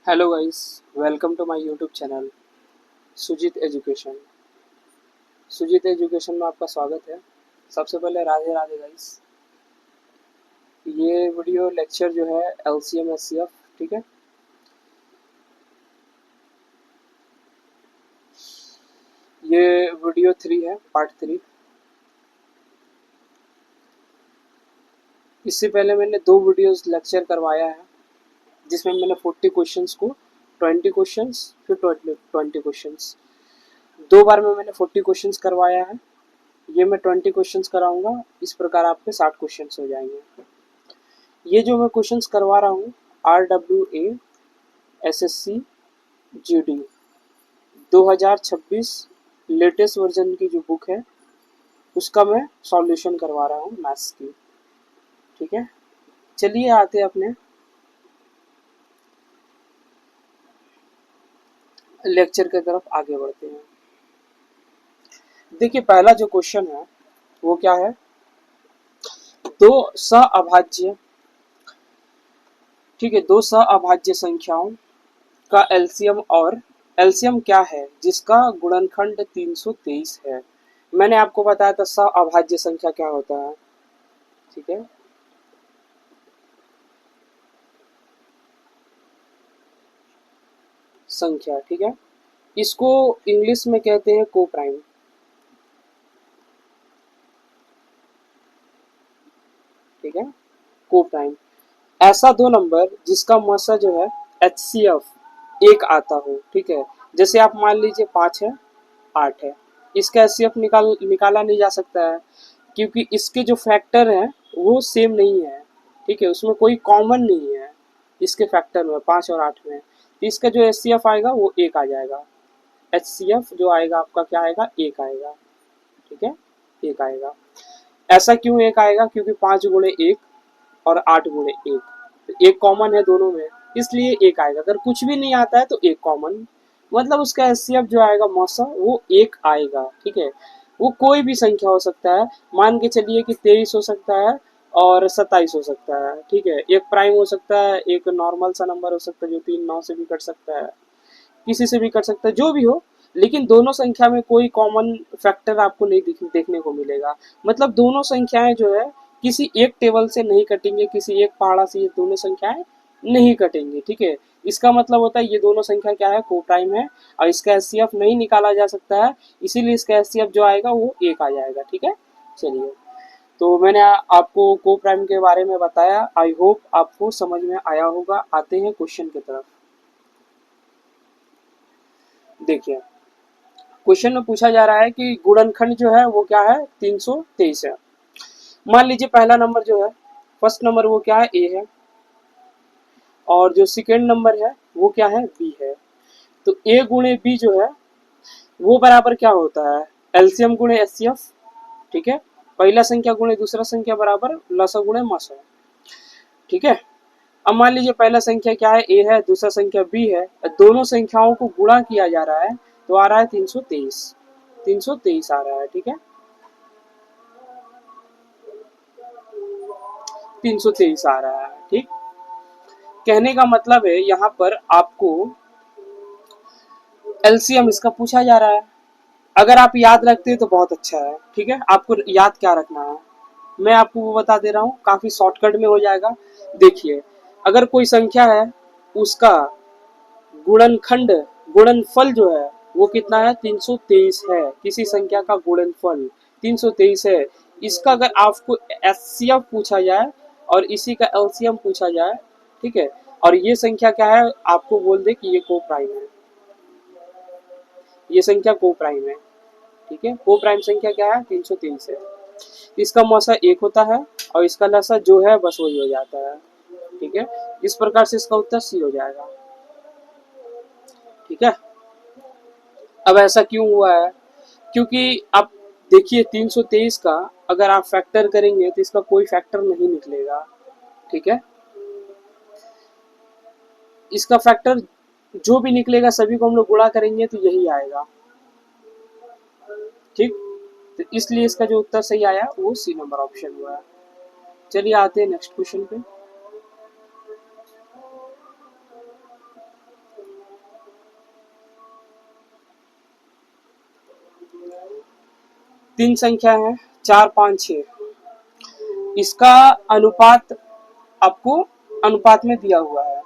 Hello guys, welcome to my YouTube channel Sujeet education. Sujeet education में आपका स्वागत है। सबसे पहले राधे राधे गाइस। ये वीडियो लेक्चर जो है एलसीएम एचसीएफ, ठीक है। ये वीडियो 3 है, पार्ट 3। इससे पहले मैंने 2 वीडियोस लेक्चर करवाया है, जिसमें मैंने 40 क्वेश्चंस को 20 क्वेश्चंस फिर 20 क्वेश्चंस 2 बार में मैंने 40 क्वेश्चंस करवाया है। ये मैं 20 क्वेश्चंस कराऊंगा। इस प्रकार आपके 60 क्वेश्चंस हो जाएंगे। ये जो मैं क्वेश्चंस करवा रहा हूँ RWA SSC GD 2026 latest version की जो बुक है उसका मैं सॉल्यूशन करवा रहा हूँ मैथ्स की, ठीक है। चलिए आते अपने लेक्चर की तरफ आगे बढ़ते हैं। देखिए, पहला जो क्वेश्चन है वो क्या है, दो सहअभाज्य, ठीक है, दो सहअभाज्य संख्याओं का एलसीएम और एलसीएम क्या है जिसका गुणनखंड 323 है। मैंने आपको बताया था सहअभाज्य संख्या क्या होता है, ठीक है। संख्या, ठीक है। इसको इंग्लिश में कहते हैं को प्राइम, ठीक है, को प्राइम। ऐसा दो नंबर जिसका मसा जो है एचसीएफ एक आता हो, ठीक है। जैसे आप मान लीजिए 5 है, 8 है। इसका एचसीएफ निकाला नहीं जा सकता है क्योंकि इसके जो फैक्टर हैं वो सेम नहीं है, ठीक है। उसमें कोई कॉमन नहीं है इसके फैक्टर में, 5 और 8 में। तो इसका जो एचसीएफ आएगा वो एक आ जाएगा। एचसीएफ जो आएगा आपका क्या आएगा, एक आएगा, ठीक है, एक आएगा। ऐसा क्यों एक आएगा, क्योंकि 5 गुणे 1 और 8 गुणे 1, तो एक कॉमन है दोनों में, इसलिए एक आएगा। अगर कुछ भी नहीं आता है तो एक कॉमन, मतलब उसका एचसीएफ जो आएगा मौसा वो एक आएगा, ठीक है। वो कोई भी संख्या हो सकता है, मान के चलिए कि 23 हो सकता है और 27 हो सकता है, ठीक है। एक प्राइम हो सकता है, एक नॉर्मल सा नंबर हो सकता है जो 3 9 से भी कट सकता है, किसी से भी कर सकता है, जो भी हो। लेकिन दोनों संख्या में कोई कॉमन फैक्टर आपको नहीं देखने को मिलेगा। मतलब दोनों संख्याएं जो है किसी एक टेबल से नहीं कटेंगे, किसी एक पहाड़ा से ये दोनों संख्याएं नहीं कटेंगी, ठीक है। इसका मतलब होता है ये दोनों संख्या क्या है, को प्राइम है और इसका एचसीएफ नहीं निकाला जा सकता है, इसीलिए इसका एचसीएफ जो आएगा वो एक आ जाएगा, ठीक है। चलिए, तो मैंने आपको को प्राइम के बारे में बताया। आई होप आपको समझ में आया होगा। आते हैं क्वेश्चन की तरफ। देखिए, क्वेश्चन में पूछा जा रहा है कि गुणनखंड जो है वो क्या है, 323 है। मान लीजिए पहला नंबर जो है, फर्स्ट नंबर वो क्या है, ए है, और जो सेकेंड नंबर है वो क्या है, बी है। तो ए गुणे बी जो है वो बराबर क्या होता है, एलसीएम गुणे एचसीएफ, ठीक है। पहला संख्या गुणे दूसरा संख्या बराबर लसा गुणे मसा, ठीक है। अब मान लीजिए पहला संख्या क्या है, ए है, दूसरा संख्या बी है, दोनों संख्याओं को गुणा किया जा रहा है तो आ रहा है 323, 323 आ रहा है, ठीक है। 323 आ रहा है, ठीक। कहने का मतलब है यहाँ पर आपको एलसीएम इसका पूछा जा रहा है। अगर आप याद रखते हैं तो बहुत अच्छा है, ठीक है। आपको याद क्या रखना है मैं आपको वो बता दे रहा हूँ, काफी शॉर्टकट में हो जाएगा। देखिए, अगर कोई संख्या है उसका गुणनखंड, गुणनफल जो है वो कितना है, 323 है। किसी संख्या का गुणनफल 323 है। इसका अगर आपको एचसीएफ पूछा जाए और इसी का एलसीएम पूछा जाए, ठीक है, और ये संख्या क्या है आपको बोल दे कि ये को प्राइम है, ये संख्या को प्राइम है, ठीक है। को प्राइम संख्या क्या है, 323 है। इसका मौसा एक होता है और इसका लसा जो है बस वही हो जाता है, ठीक है। इस प्रकार से इसका उत्तर सी हो जाएगा, ठीक है। अब ऐसा क्यों हुआ है, क्योंकि आप देखिए 323 का अगर आप फैक्टर करेंगे तो इसका कोई फैक्टर नहीं निकलेगा, ठीक है। इसका फैक्टर जो भी निकलेगा सभी को हम लोग गुणा करेंगे तो यही आएगा, ठीक। तो इसलिए इसका जो उत्तर सही आया वो सी नंबर ऑप्शन हुआ है। चलिए आते हैं नेक्स्ट क्वेश्चन पे। तीन संख्या है 4, 5, 6। इसका अनुपात आपको अनुपात में दिया हुआ है।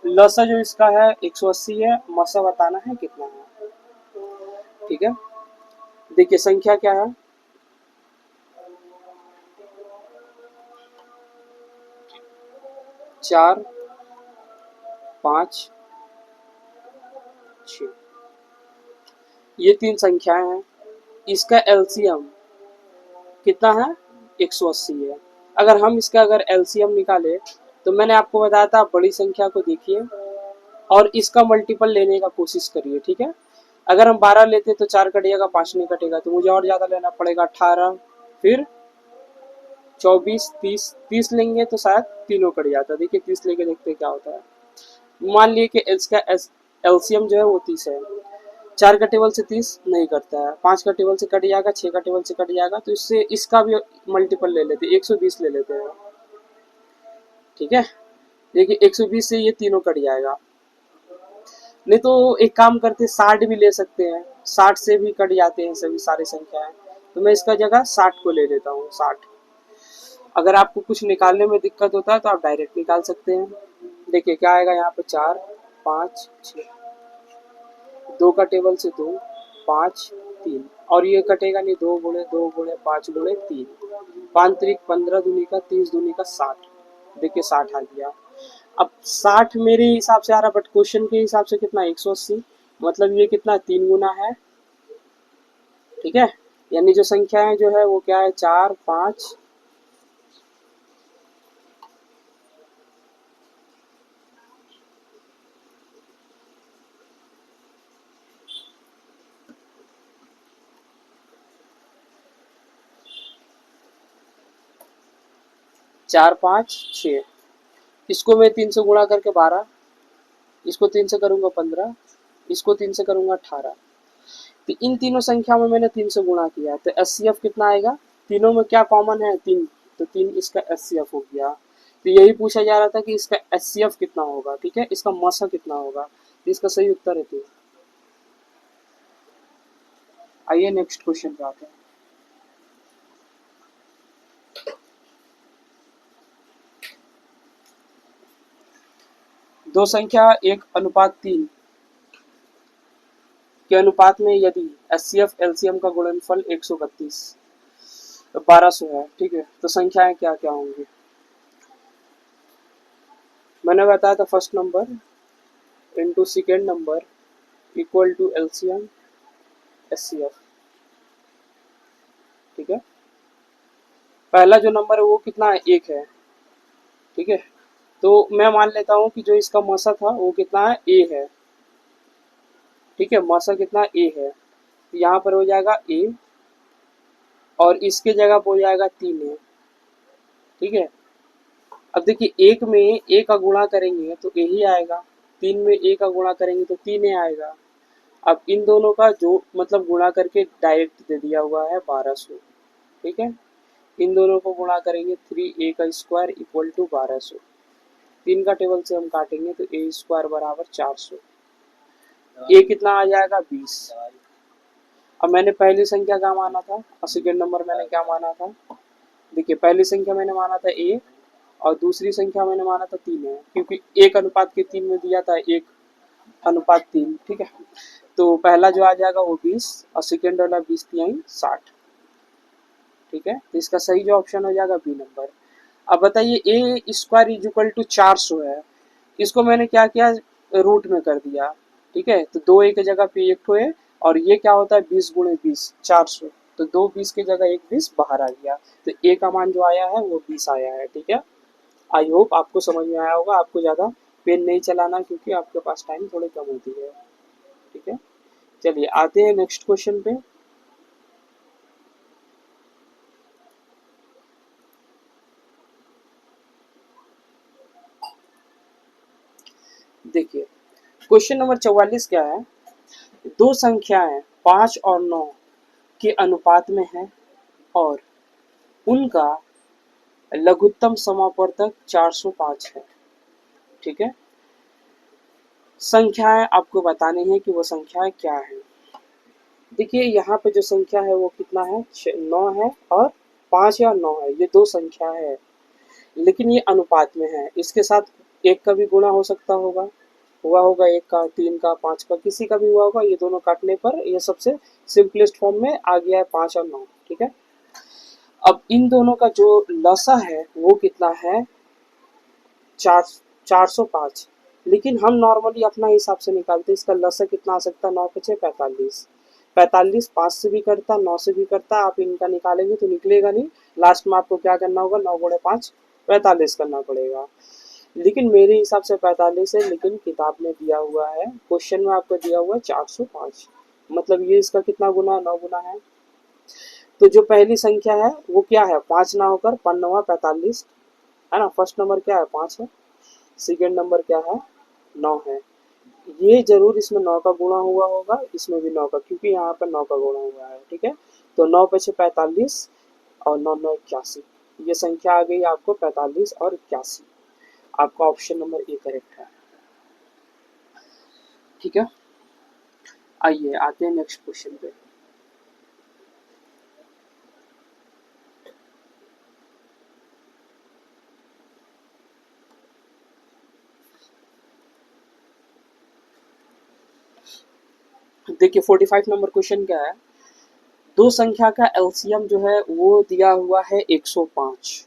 लसा जो इसका है 180 है, मसा बताना है कितना है। ठीक है, देखिए संख्या क्या है, 4, 5, 6, ये तीन संख्याएं हैं। इसका एलसीएम कितना है, 180 है। अगर हम इसका अगर एलसीएम निकाले तो मैंने आपको बताया था, बड़ी संख्या को देखिए और इसका मल्टीपल लेने का कोशिश करिए। ठीक है, अगर हम 12 लेते तो 4 कटेगा, 5 नहीं कटेगा, तो मुझे और ज्यादा लेना पड़ेगा, 18, फिर 24, 30, 30 लेंगे तो शायद तीनों कट जाता। देखिए 30 लेके देखते क्या होता है। मान लिए कि इसका एलसीएम जो है वो 30 है। 4 का टेबल से 30 नहीं करता है, 5 का टेबल से कट जाएगा, 6 का टेबल से कट जाएगा, तो इससे इसका भी मल्टीपल ले लेते हैं, 120 ले लेते हैं। ठीक है, देखिए 120 से ये तीनों कट जाएगा। नहीं तो एक काम करते 60 भी ले सकते हैं, 60 से भी कट जाते हैं सभी सारी संख्याएं। तो मैं इसका जगह 60 को ले लेता हूँ, 60। अगर आपको कुछ निकालने में दिक्कत होता है तो आप डायरेक्ट निकाल सकते हैं। देखिए क्या आएगा यहाँ पे, 4, 5, 6, 2 का टेबल से 2, 5, 3, और ये कटेगा नहीं, 2 गुणे 2 गुणे 5 गुणे 3, 5 त्रिक 15 दूनी का 30 दूनी का 60। देखिए 60 आ गया। अब 60 मेरे हिसाब से आ रहा, बट क्वेश्चन के हिसाब से कितना, 180, मतलब ये कितना 3 गुना है। ठीक है, यानी जो संख्या है जो है वो क्या है, 4, 5, 4, 5, 6। इसको मैं 3 से गुणा करके 12, इसको 3 से करूंगा 15, इसको 3 से करूंगा 18। तो इन तीनों संख्या में मैंने 3 से गुणा किया, तो एचसीएफ कितना आएगा, तीनों में क्या कॉमन है, 3, तो 3 इसका एचसीएफ हो गया। तो यही पूछा जा रहा था कि इसका एचसीएफ कितना होगा। ठीक है, इसका मसा कितना होगा, तो इसका सही उत्तर है 3। आइए नेक्स्ट क्वेश्चन पे आते हैं। दो संख्या 1:3 के अनुपात में यदि एचसीएफ एलसीएम का गुणनफल 132 1200 है। ठीक है, तो संख्याएं क्या क्या होंगी। मैंने बताया था first number into second number equal to LCM HCF. ठीक है, पहला जो नंबर है वो कितना है, 1 है। ठीक है, तो मैं मान लेता हूँ कि जो इसका मसा था वो कितना है, ए है। ठीक है, मसा कितना, ए है, तो यहाँ पर हो जाएगा ए, और इसके जगह पर हो जाएगा 3 है। ठीक है, अब देखिए 1 में ए का गुणा करेंगे तो ए ही आएगा, 3 में ए का गुणा करेंगे तो 3 ए आएगा। अब इन दोनों का जो मतलब गुणा करके डायरेक्ट दे दिया हुआ है 1200। ठीक है, इन दोनों को गुणा करेंगे, 3a का स्क्वायर इक्वल टू 1200। 3 का टेबल से हम काटेंगे तो ए स्क्वायर बराबर 400। ए कितना आ जाएगा, 20। अब मैंने पहली संख्या क्या माना था और सेकेंड नंबर मैंने क्या माना था। देखिए पहली संख्या मैंने माना था ए, और दूसरी संख्या मैंने माना था 3 है, क्योंकि 1:3 में दिया था, 1:3। ठीक है, तो पहला जो आ जाएगा वो 20 और सेकेंड वाला 20 तिहाई 60। ठीक है, तो इसका सही जो ऑप्शन हो जाएगा बी नंबर। अब बताइए A square is equal to 400 है, इसको मैंने क्या किया, रूट में कर दिया। ठीक है, तो 2 ए की जगह पे 1 ठो है, और ये क्या होता है 20 गुणे 20 400, तो 2 20 की जगह 1 20 बाहर आ गया, तो ए का मान जो आया है वो 20 आया है। ठीक है, आई होप आपको समझ में आया होगा। आपको ज़्यादा पेन नहीं चलाना क्योंकि आपके पास टाइम थोड़ी कम होती है। ठीक है, चलिए आते हैं नेक्स्ट क्वेश्चन पे। देखिए क्वेश्चन नंबर 44 क्या है, दो संख्याएं 5 और 9 के अनुपात में है और उनका लघुत्तम समापवर्तक 405 है। ठीक है, संख्याएं आपको बतानी है कि वो संख्याएं क्या है। देखिए यहाँ पे जो संख्या है वो कितना है, 9 है और 5 है और 9 है, ये दो संख्या है, लेकिन ये अनुपात में है। इसके साथ एक का भी गुणा हो सकता होगा, हुआ होगा, एक का, तीन का, पांच का, किसी का भी हुआ होगा। ये दोनों काटने पर ये सबसे सिंपलेस्ट फॉर्म में आ गया है 5 और 9। ठीक है, अब इन दोनों का जो लसा है वो कितना है, चार 405। लेकिन हम नॉर्मली अपना हिसाब से निकालते हैं, इसका लसा कितना आ सकता है, 9 पचे 45, 45 5 से भी करता, 9 से भी करता। आप इनका निकालेंगे तो निकलेगा नहीं, लास्ट में आपको क्या करना होगा, 9 गुणे 5 45 करना पड़ेगा। लेकिन मेरे हिसाब से 45 है, लेकिन किताब में दिया हुआ है, क्वेश्चन में आपको दिया हुआ है 405, मतलब ये इसका कितना गुना, 9 गुना है। तो जो पहली संख्या है वो क्या है, 5 ना होकर 5 9 45 है ना। फर्स्ट नंबर क्या है, 5 है। सेकेंड नंबर क्या है, 9 है। ये जरूर इसमें 9 का गुणा हुआ होगा, इसमें भी 9 का, क्योंकि यहाँ पर 9 का गुणा हुआ है। ठीक है, तो 9 पचे 45 और 9 9 81, ये संख्या आ गई आपको 45 और 81। आपका ऑप्शन नंबर ए करेक्ट है। ठीक है, आइए आते हैं नेक्स्ट क्वेश्चन पे। देखिए 45 नंबर क्वेश्चन क्या है, दो संख्या का एलसीएम जो है वो दिया हुआ है 105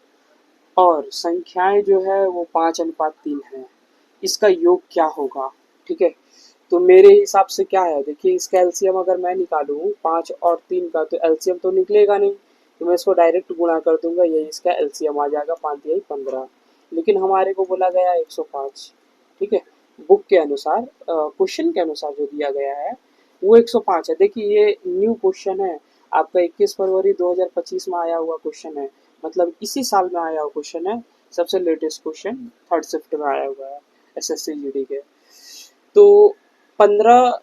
और संख्याएं जो है वो 5:3 है, इसका योग क्या होगा। ठीक है, तो मेरे हिसाब से क्या है, देखिए इसका एलसीएम अगर मैं निकालूं 5 और 3 का, तो एलसीएम तो निकलेगा नहीं, तो मैं इसको डायरेक्ट गुणा कर दूंगा, यही इसका एलसीएम आ जाएगा, 5 तिहाई 15। लेकिन हमारे को बोला गया 105। ठीक है, बुक के अनुसार, क्वेश्चन के अनुसार जो दिया गया है वो 105 है। देखिए ये न्यू क्वेश्चन है, आपका 21 फरवरी 2025 में आया हुआ क्वेश्चन है, मतलब इसी साल में आया हुआ क्वेश्चन है, सबसे लेटेस्ट क्वेश्चन, थर्ड शिफ्ट में आया हुआ है एसएससी जीडी के। तो 15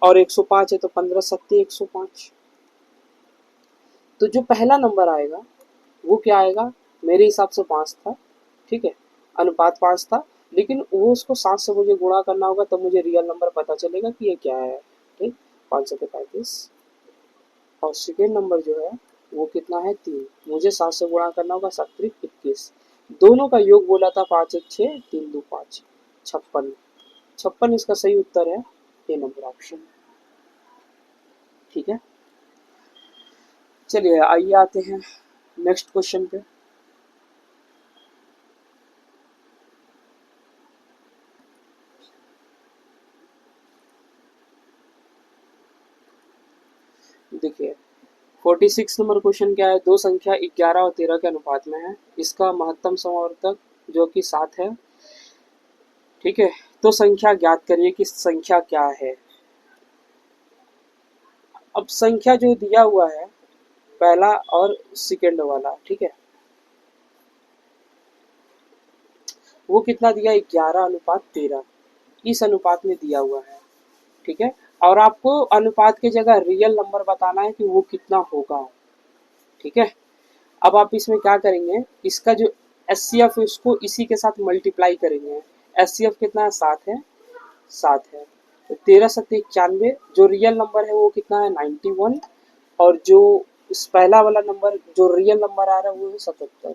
और 105 है, तो 15 सत्ते 105। तो जो पहला नंबर आएगा वो क्या आएगा, मेरे हिसाब से 5 था। ठीक है, अनुपात 5 था, लेकिन वो उसको 7 से मुझे गुणा करना होगा, तब मुझे रियल नंबर पता चलेगा कि ये क्या है। ठीक, 5 सत्ते 35। और सेकेंड नंबर जो है वो कितना है, 3, मुझे 7 से गुणा करना होगा, 7 त्रिक 21। दोनों का योग बोला था 5 1 6 3 2 5, 56। 56 इसका सही उत्तर है, ए नंबर ऑप्शन। ठीक है, चलिए आइए आते हैं नेक्स्ट क्वेश्चन पे। देखिए 46 नंबर क्वेश्चन क्या है, दो संख्या 11 और 13 के अनुपात में है, इसका महत्तम समवर्तक जो कि 7 है। ठीक है, तो संख्या ज्ञात करिए कि संख्या क्या है। अब संख्या जो दिया हुआ है पहला और सेकेंड वाला, ठीक है, वो कितना दिया, 11:13, इस अनुपात में दिया हुआ है। ठीक है, और आपको अनुपात की जगह रियल नंबर बताना है कि वो कितना होगा। ठीक है, अब आप इसमें क्या करेंगे, इसका जो एचसीएफ है उसको इसी के साथ मल्टीप्लाई करेंगे। एचसीएफ कितना है, 7 है, 7 है, तो 13 सत्ते 91, जो रियल नंबर है वो कितना है, 91, और जो इस पहला वाला नंबर जो रियल नंबर आ रहा है वो है 77।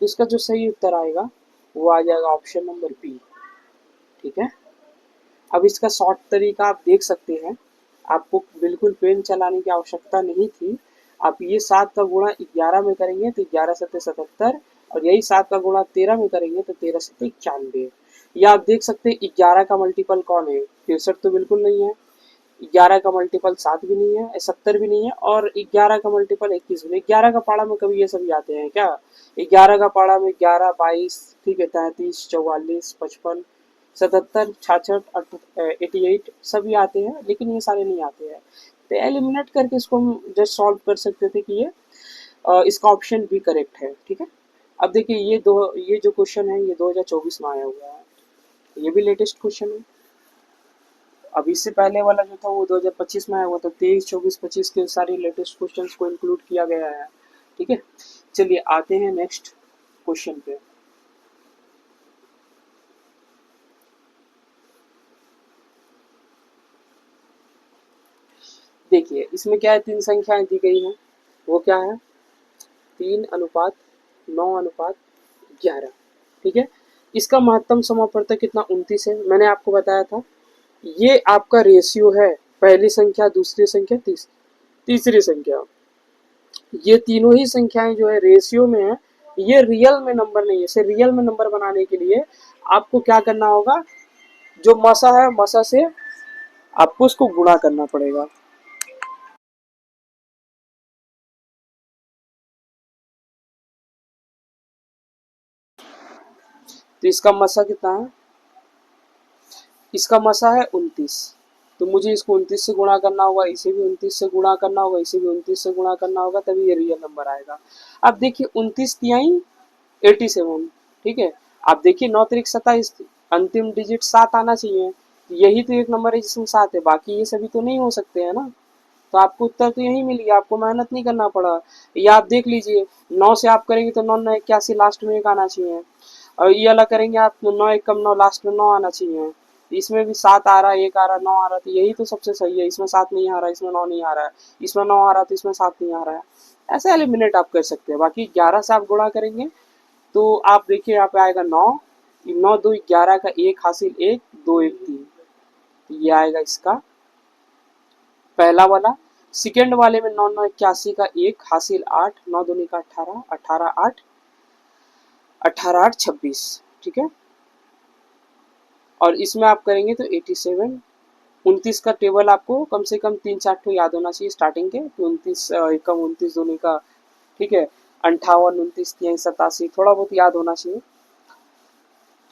तो इसका जो सही उत्तर आएगा वो आ जाएगा ऑप्शन नंबर बी। ठीक है, अब इसका शॉर्ट तरीका आप देख सकते हैं, आपको बिल्कुल पेन चलाने की आवश्यकता नहीं थी। आप ये 7 का गुणा 11 में करेंगे तो 11 सत्ते 77, और यही 7 का गुणा 13 में करेंगे तो 13 सत्ते 91। या आप देख सकते हैं 11 का मल्टीपल कौन है, 63 तो बिल्कुल नहीं है, 11 का मल्टीपल 7 भी नहीं है, 70 भी नहीं है, और 11 का मल्टीपल 21 भी नहीं। 11 का पाड़ा में कभी ये सभी आते हैं क्या, 11 का पाड़ा में 11 22, ठीक है, 33 44 55 77 66 88 सभी आते हैं, लेकिन ये सारे नहीं आते हैं। तो एलिमिनेट करके इसको हम जस्ट सॉल्व कर सकते थे कि ये इसका ऑप्शन भी करेक्ट है। ठीक है, अब देखिए ये जो क्वेश्चन है ये 2024 में आया हुआ है, ये भी लेटेस्ट क्वेश्चन है। अब इससे पहले वाला जो था वो 2025 में आया हुआ था, 23 24 25 के सारे लेटेस्ट क्वेश्चंस को इंक्लूड किया गया है। ठीक है, चलिए आते हैं नेक्स्ट क्वेश्चन पे। देखिए इसमें क्या है, 3 संख्याएं दी गई हैं, वो क्या है 3:9:11, ठीक है। इसका महत्तम समापवर्तक कितना 29 है, मैंने आपको बताया था। ये आपका रेशियो है, पहली संख्या, दूसरी संख्या, तीसरी संख्या, ये तीनों ही संख्याएं जो है रेशियो में है, ये रियल में नंबर नहीं है। इसे रियल में नंबर बनाने के लिए आपको क्या करना होगा, जो मसा है मसा से आपको उसको गुणा करना पड़ेगा। तो इसका मसा कितना है, इसका मसा है 29, तो मुझे इसको 29 से गुणा करना होगा, इसे भी 29 से गुणा करना होगा, इसे भी 29 से गुणा करना होगा, तभी ये रियल नंबर आएगा। अब देखिए 29 तिहाई 87, ठीक है। आप देखिए 9 तिरिक 27, अंतिम डिजिट 7 आना चाहिए, यही तो एक नंबर है जिसमें 7 है, बाकी ये सभी तो नहीं हो सकते हैं ना। तो आपको उत्तर तो यही मिल गया, आपको मेहनत नहीं करना पड़ा। ये आप देख लीजिए, 9 से आप करेंगे तो 9×9 = 81, लास्ट में 1 आना चाहिए, और ये वाला करेंगे आप तो 9×1 = 9, लास्ट में 9 आना चाहिए। इसमें भी 7 आ रहा है, 1 आ रहा है, 9 आ रहा है, तो यही तो सबसे सही है। इसमें 7 नहीं आ रहा है, इसमें 9 नहीं आ रहा है, इसमें 9 आ रहा है तो इसमें 7 नहीं आ रहा है। ऐसे एलिमिनेट आप कर सकते हैं। बाकी 11 से आप गुणा करेंगे तो आप देखिए यहाँ पे आएगा 9, 9×2 = 11 का 1 हासिल 1, 2 1 3, ये आएगा इसका पहला वाला। सेकेंड वाले में 9×9 = 81 का 1 हासिल 8, 9×2 = 18, 18 8, 18 8 26, ठीक है। और इसमें आप करेंगे तो 87, 29 का टेबल आपको कम से कम 3-4 ठो याद होना चाहिए स्टार्टिंग के, 29 एकम 29 दूनी का, ठीक है, 58 29 तिहाई 87, थोड़ा बहुत याद होना चाहिए।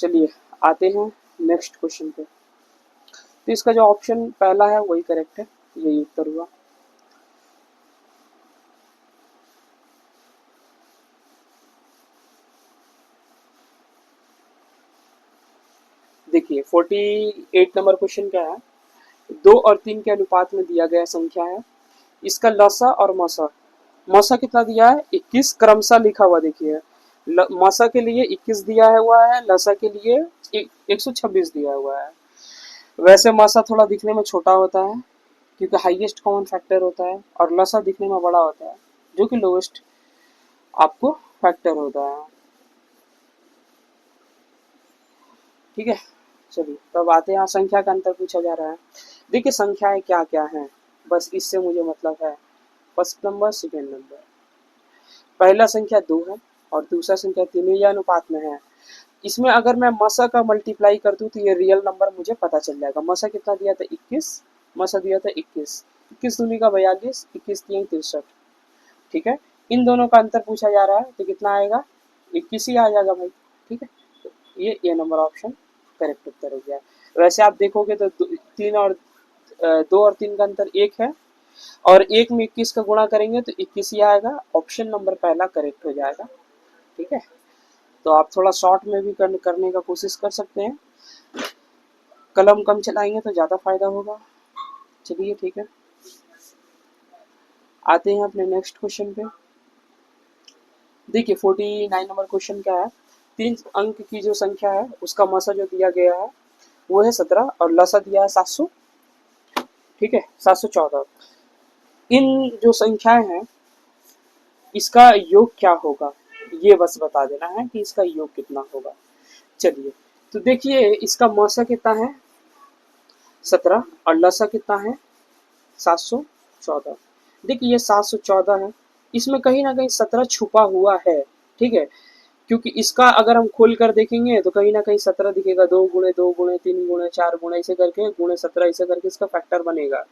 चलिए आते हैं नेक्स्ट क्वेश्चन पे। तो इसका जो ऑप्शन पहला है वही करेक्ट है, यही उत्तर हुआ। देखिए 48 नंबर क्वेश्चन क्या है, 2 और 3 के अनुपात में दिया गया संख्या है, इसका लसा और मसा, मसा कितना दिया है 21, क्रमशः लिखा हुआ देखिए, मसा के लिए 21 दिया हुआ है, लसा के लिए 126 दिया हुआ है। वैसे मसा थोड़ा दिखने में छोटा होता है क्योंकि हाईएस्ट कॉमन फैक्टर होता है, और लसा दिखने में बड़ा होता है जो कि लोएस्ट आपको फैक्टर होता है, ठीक है। चलिए तब आते हैं, यहाँ संख्या का अंतर पूछा जा रहा है। देखिए संख्याएं क्या क्या हैं, बस इससे मुझे मतलब है। फर्स्ट नंबर, सेकेंड नंबर, पहला संख्या 2 है और दूसरा संख्या 3 है, यह अनुपात में है। इसमें अगर मैं मसा का मल्टीप्लाई कर दूं तो ये रियल नंबर मुझे पता चल जाएगा। मसा कितना दिया था 21, मसा दिया था 21, 21 दूनी का 42, 21 तिहाई 63, ठीक है। इन दोनों का अंतर पूछा जा रहा है तो कितना आएगा 21 ही आ जाएगा भाई, ठीक है। तो ये नंबर ऑप्शन करेक्ट उत्तर हो गया। वैसे आप देखोगे तो 3 और 2 और 3 का अंतर 1 है, और 1 में 21 का गुणा करेंगे तो 21 ही आएगा, ऑप्शन नंबर पहला करेक्ट हो जाएगा, ठीक है। तो आप थोड़ा शॉर्ट में भी करने का कोशिश कर सकते हैं, कलम कम चलाएंगे तो ज़्यादा फायदा होगा। चलिए ठीक है, आते हैं अपने नेक्स्ट क्वेश्चन पे। देखिए 49 नंबर क्वेश्चन क्या है, 3 अंक की जो संख्या है उसका मसा जो दिया गया है वो है 17 और लसा दिया है 700, ठीक है, 714। इन जो संख्याएं हैं इसका योग क्या होगा, ये बस बता देना है कि इसका योग कितना होगा। चलिए तो देखिए इसका मसा कितना है 17 और लसा कितना है 714। देखिए ये 714 है, इसमें कहीं ना कहीं 17 छुपा हुआ है, ठीक है, क्योंकि इसका अगर हम खोल कर देखेंगे तो कहीं ना कहीं 17 दिखेगा, 2 गुणे 2 गुणे 3 गुणे 4 गुणे ऐसे करके गुणे 17 ऐसे करके इसका फैक्टर बनेगा,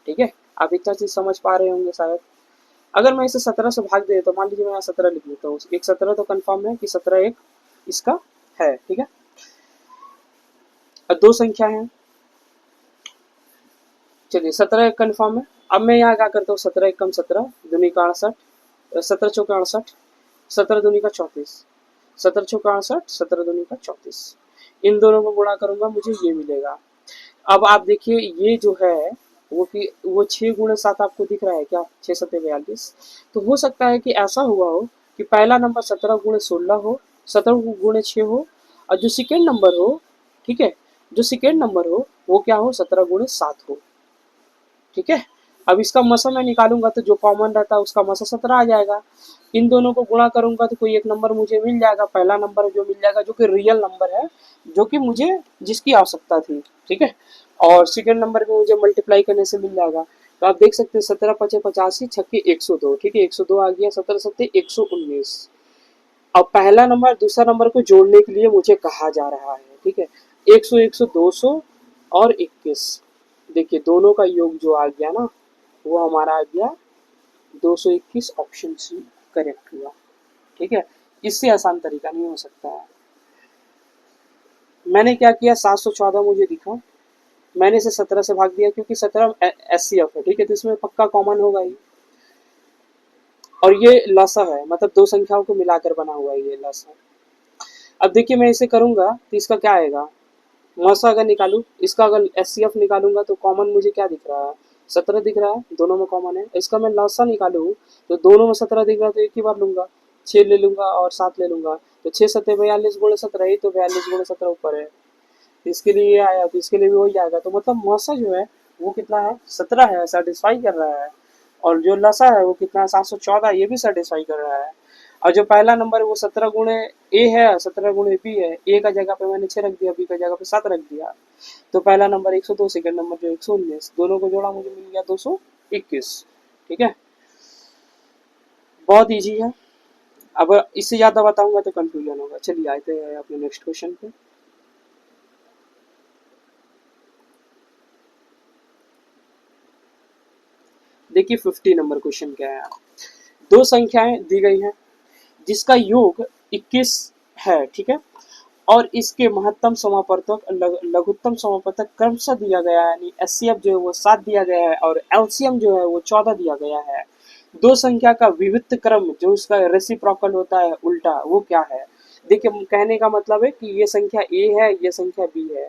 ठीक है। आप इतना चीज समझ पा रहे होंगे शायद। अगर मैं इसे 17 से भाग दे तो मान लीजिए मैं यहाँ 17 लिख लेता हूँ, एक 17 तो कंफर्म है कि 17 एक इसका है, ठीक है। अब दो संख्या है, चलिए 17 एक कंफर्म है। अब मैं यहाँ क्या करता हूँ, 17 एकम 17 दूनी का 68, 17 चौके 68, 17 दूनी का 34, 17 चौके 68, 17 दूनी का 34, इन दोनों को गुणा करूंगा मुझे ये मिलेगा। अब आप देखिए ये जो है वो 6 गुणे 7 आपको दिख रहा है क्या, 6 7 42। तो हो सकता है कि ऐसा हुआ हो कि पहला नंबर 17 गुणे 16 हो, 17 गुणे 6 हो, और जो सेकेंड नंबर हो, ठीक है, जो सेकेंड नंबर हो वो क्या हो 17 गुणे 7 हो, ठीक है। अब इसका मसा मैं निकालूंगा तो जो कॉमन रहता है उसका मसा 17 आ जाएगा। इन दोनों को गुणा करूंगा तो कोई एक नंबर मुझे मिल जाएगा, पहला नंबर जो मिल जाएगा जो कि रियल नंबर है, जो कि मुझे जिसकी आवश्यकता थी, ठीक है। और सेकेंड नंबर में मुझे मल्टीप्लाई करने से मिल जाएगा। तो आप देख सकते हैं 17 पचे 85 छक्के 102, ठीक है, 102 आ गया, 17 सत्ते 119। अब पहला नंबर दूसरा नंबर को जोड़ने के लिए मुझे कहा जा रहा है, ठीक है, 100 100 200 और 21। देखिए दोनों का योग जो आ गया ना वो हमारा आ गया 221, ऑप्शन सी करेक्ट हुआ, ठीक है। इससे आसान तरीका नहीं हो सकता है। मैंने क्या किया, 714 मुझे दिखा, मैंने इसे 17 से भाग दिया क्योंकि 17 एचसीएफ है, ठीक है, तो इसमें पक्का कॉमन होगा ही। और ये लसा है, मतलब दो संख्याओं को मिलाकर बना हुआ है ये लसा। अब देखिए मैं इसे करूंगा तो इसका क्या आएगा, मौसा अगर निकालू, इसका अगर एचसीएफ निकालूंगा तो कॉमन मुझे क्या दिख रहा है, 17 दिख रहा है, दोनों में कॉमन है। इसका मैं लसा निकालू तो दोनों में 17 दिख रहा है, तो एक ही बार लूंगा, 6 ले लूंगा और 7 ले लूंगा, तो 6 सत्ते 42 गुणे 17, ही तो 42 गुणे 17 ऊपर है, तो इसके लिए ये आया, तो इसके लिए भी वही आएगा। तो मतलब मौसा जो है वो कितना है, 17 है, सेटिस्फाई कर रहा है। और जो लसा है वो कितना है, 714, ये भी सेटिस्फाई कर रहा है। और जो पहला नंबर है वो 17 गुणे ए है, 17 गुणे बी है, ए का जगह पे मैंने 6 रख दिया, बी का जगह पे 7 रख दिया, तो पहला नंबर 102, सेकंड नंबर जो 119, दोनों को जोड़ा मुझे मिल गया 221, ठीक है। बहुत इजी है। अब इससे ज्यादा बताऊंगा तो कंफ्यूजन होगा। चलिए आते हैं अपने नेक्स्ट क्वेश्चन पे। देखिए 50 नंबर क्वेश्चन क्या है। दो संख्याएं दी गई हैं जिसका योग 21 है, ठीक है, और इसके महत्तम समापवर्तक लघुत्तम समापवर्तक क्रमशः दिया गया है, यानी एचसीएफ जो है वो 7 दिया गया है और एलसीएम जो है वो 14 दिया गया है। दो संख्या का विविध क्रम जो उसका रेसिप्रोकल होता है उल्टा, वो क्या है। देखिए कहने का मतलब है कि ये संख्या ए है, ये संख्या बी है,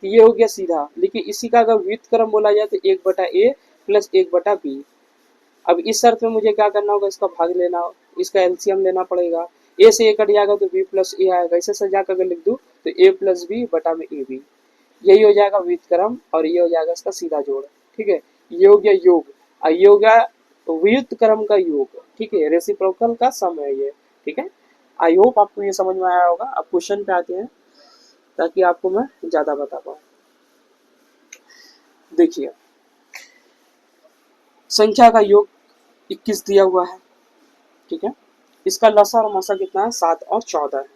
तो ये हो गया सीधा। लेकिन इसी का अगर विविध क्रम बोला जाए तो 1/a प्लस 1/b। अब इस शर्त में मुझे क्या करना होगा, इसका भाग लेना, इसका एलसीएम लेना पड़ेगा। ए से ए कट जाएगा तो बी प्लस ए आएगा, इसे सजा कर अगर लिख दूं तो ए प्लस बी बटा में ए बी, यही हो जाएगा विविध क्रम और ये हो जाएगा इसका सीधा जोड़, ठीक है। ये हो गया योग, और ये हो गया वियुक्त क्रम का योग, ठीक है, रेसिप्रोकल का सम है ये, ठीक है। आई होप आपको ये समझ में आया होगा। अब क्वेश्चन पे आते हैं ताकि आपको मैं ज्यादा बता पाऊँ। देखिए संख्या का योग 21 दिया हुआ है, ठीक है, इसका लसा और मसा कितना है, 7 और 14 है।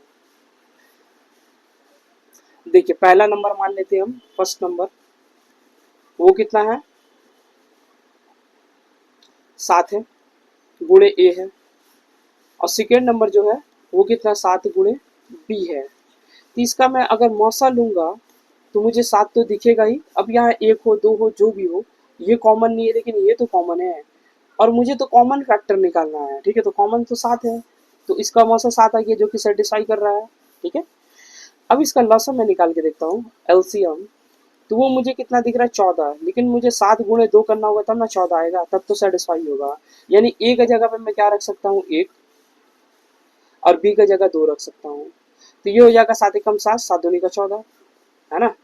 देखिए पहला नंबर मान लेते हैं हम, फर्स्ट नंबर, वो कितना है, 7 है, गुणे ए है। और सेकेंड नंबर जो है वो कितना, 7 गुणे बी है। तो इसका मैं अगर मौसा लूंगा तो मुझे 7 तो दिखेगा ही। अब यहाँ 1 हो 2 हो जो भी हो, ये कॉमन नहीं है लेकिन ये तो कॉमन है, और मुझे तो कॉमन फैक्टर निकालना है, ठीक है, तो कॉमन तो 7 है, तो इसका मौसा 7 आ गया जो कि सेटिस्फाई कर रहा है, ठीक है। अब इसका लॉसम मैं निकाल के देखता हूँ, एलसीएम, तो वो मुझे कितना दिख रहा है, 14, लेकिन मुझे 7 गुणे 2 करना होगा तब ना 14 आएगा, तब तो सेटिस्फाई होगा। यानी ए का जगह पे मैं क्या रख सकता हूँ, 1, और बी का जगह 2 रख सकता हूँ, तो ये हो जाएगा 7 एकम 7, 7 दूनी का 14, है ना।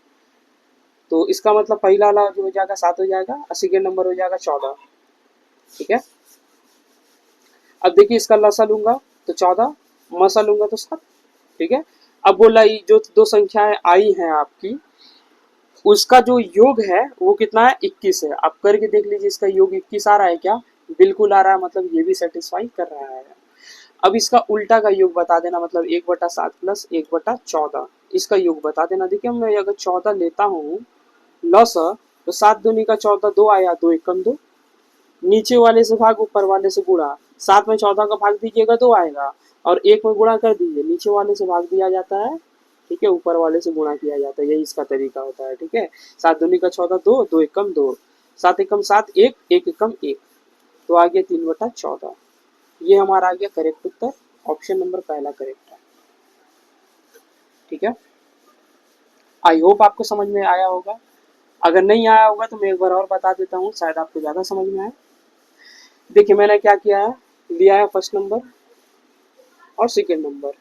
तो इसका मतलब पहला वाला जो हो जाएगा 7 हो जाएगा और सेकेंड नंबर हो जाएगा 14, ठीक है। अब देखिए इसका लसा लूंगा तो 14, मसा लूंगा तो 7, ठीक है। अब बोला जो दो संख्याएं आई हैं आपकी, उसका जो योग है वो कितना है, 21 है। आप करके देख लीजिए इसका योग 21 आ रहा है क्या, बिल्कुल आ रहा है, मतलब ये भी सेटिस्फाई कर रहा है। अब इसका उल्टा का योग बता देना, मतलब 1/7 प्लस 1/14, इसका योग बता देना। देखिए मैं अगर 14 लेता हूँ लॉस, तो 7 दूनी का 14, 2 आया, 2 एकम 2, नीचे वाले से भाग ऊपर वाले से गुणा, 7 में 14 का भाग दीजिएगा 2 आएगा, और 1 में गुणा कर दीजिए, नीचे वाले से भाग दिया जाता है, ठीक है, ऊपर वाले से गुणा किया जाता है, यही इसका तरीका होता है, ठीक है। 7 दूनी का 14, 2, 2 एकम 2, 7 एकम 7, 1, 1 एकम 1, तो आ गया 3/14। ये हमारा आ गया करेक्ट उत्तर, ऑप्शन नंबर पहला करेक्ट है, ठीक है। आई होप आपको समझ में आया होगा। अगर नहीं आया होगा तो मैं एक बार और बता देता हूँ, शायद आपको ज्यादा समझ में आए। देखिए मैंने क्या किया है, लिया है फर्स्ट नंबर और सेकेंड नंबर,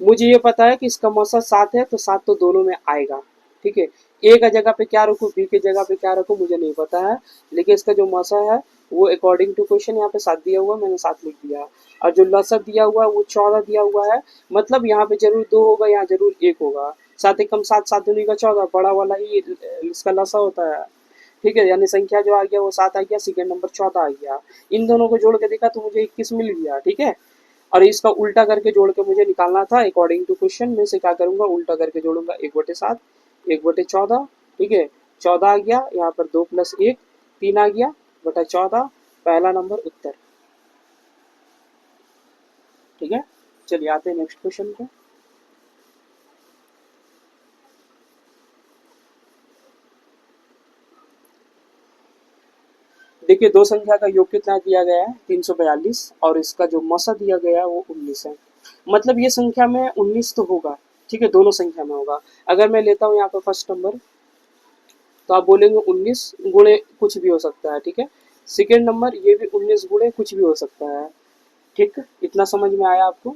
मुझे ये पता है कि इसका मौसा 7 है तो 7 तो दोनों में आएगा, ठीक है। ए का जगह पे क्या रखूँ, बी के जगह पे क्या रखूँ मुझे नहीं पता है, लेकिन इसका जो मसा है वो अकॉर्डिंग टू क्वेश्चन यहाँ पे 7 दिया हुआ है, मैंने 7 लिख दिया। और जो लसा दिया हुआ है वो 14 दिया हुआ है, मतलब यहाँ पे जरूर 2 होगा, यहाँ जरूर 1 होगा। 7 एकम 7, 7 दूनी का 14, बड़ा वाला ही इसका लसा होता है। ठीक है, यानी संख्या जो आ गया वो 7 आ गया, सेकेंड नंबर 14 आ गया। इन दोनों को जोड़ के देखा तो मुझे 21 मिल गया। ठीक है, और इसका उल्टा करके जोड़ के मुझे निकालना था अकॉर्डिंग टू क्वेश्चन में से। क्या करूंगा, उल्टा करके जोड़ूंगा, 1/7 1/14। ठीक है, 14 आ गया, यहाँ पर 2 + 1 3 आ गया बटा 14, पहला नंबर उत्तर। ठीक है, चलिए आते हैं नेक्स्ट क्वेश्चन पे। देखिए, दो संख्या का योग कितना दिया गया है, 342, और इसका जो मसा दिया गया है वो 19 है। मतलब ये संख्या में 19 तो होगा। ठीक है, दोनों संख्या में होगा। अगर मैं लेता हूँ यहाँ पर फर्स्ट नंबर, तो आप बोलेंगे 19 गुणे कुछ भी हो सकता है। ठीक है, सेकेंड नंबर ये भी 19 गुणे कुछ भी हो सकता है। ठीक, इतना समझ में आया आपको।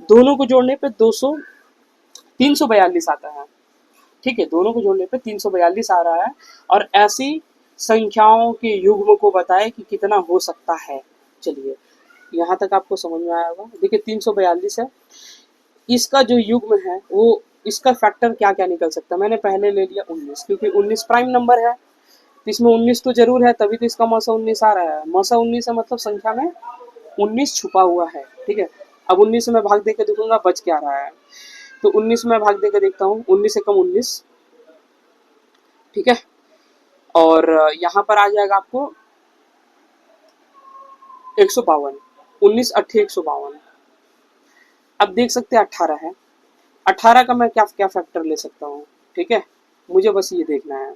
दोनों को जोड़ने पे 342 आता है। ठीक है, दोनों को जोड़ने पे 342 आ रहा है, और ऐसी संख्याओं के युग्म को बताए कि कितना हो सकता है। चलिए, यहाँ तक आपको समझ में आया होगा। देखिए, 342 है, इसका जो युग्म है वो, इसका फैक्टर क्या क्या निकल सकता है। मैंने पहले ले लिया 19, क्योंकि 19 प्राइम नंबर है, तो इसमें 19 तो जरूर है, तभी तो इसका मौसा 19 आ रहा है। मौसा 19 है, मतलब संख्या में 19 छुपा हुआ है। ठीक है, अब 19 में भाग दे के देखूंगा बच क्या रहा है, तो 19 में भाग दे के देखता हूँ, 19 से कम 19। ठीक है, और यहाँ पर आ जाएगा आपको 152, 19 अट्ठे 152। अब देख सकते हैं 18 है, 18 का मैं क्या क्या फैक्टर ले सकता हूँ। ठीक है, मुझे बस ये देखना है।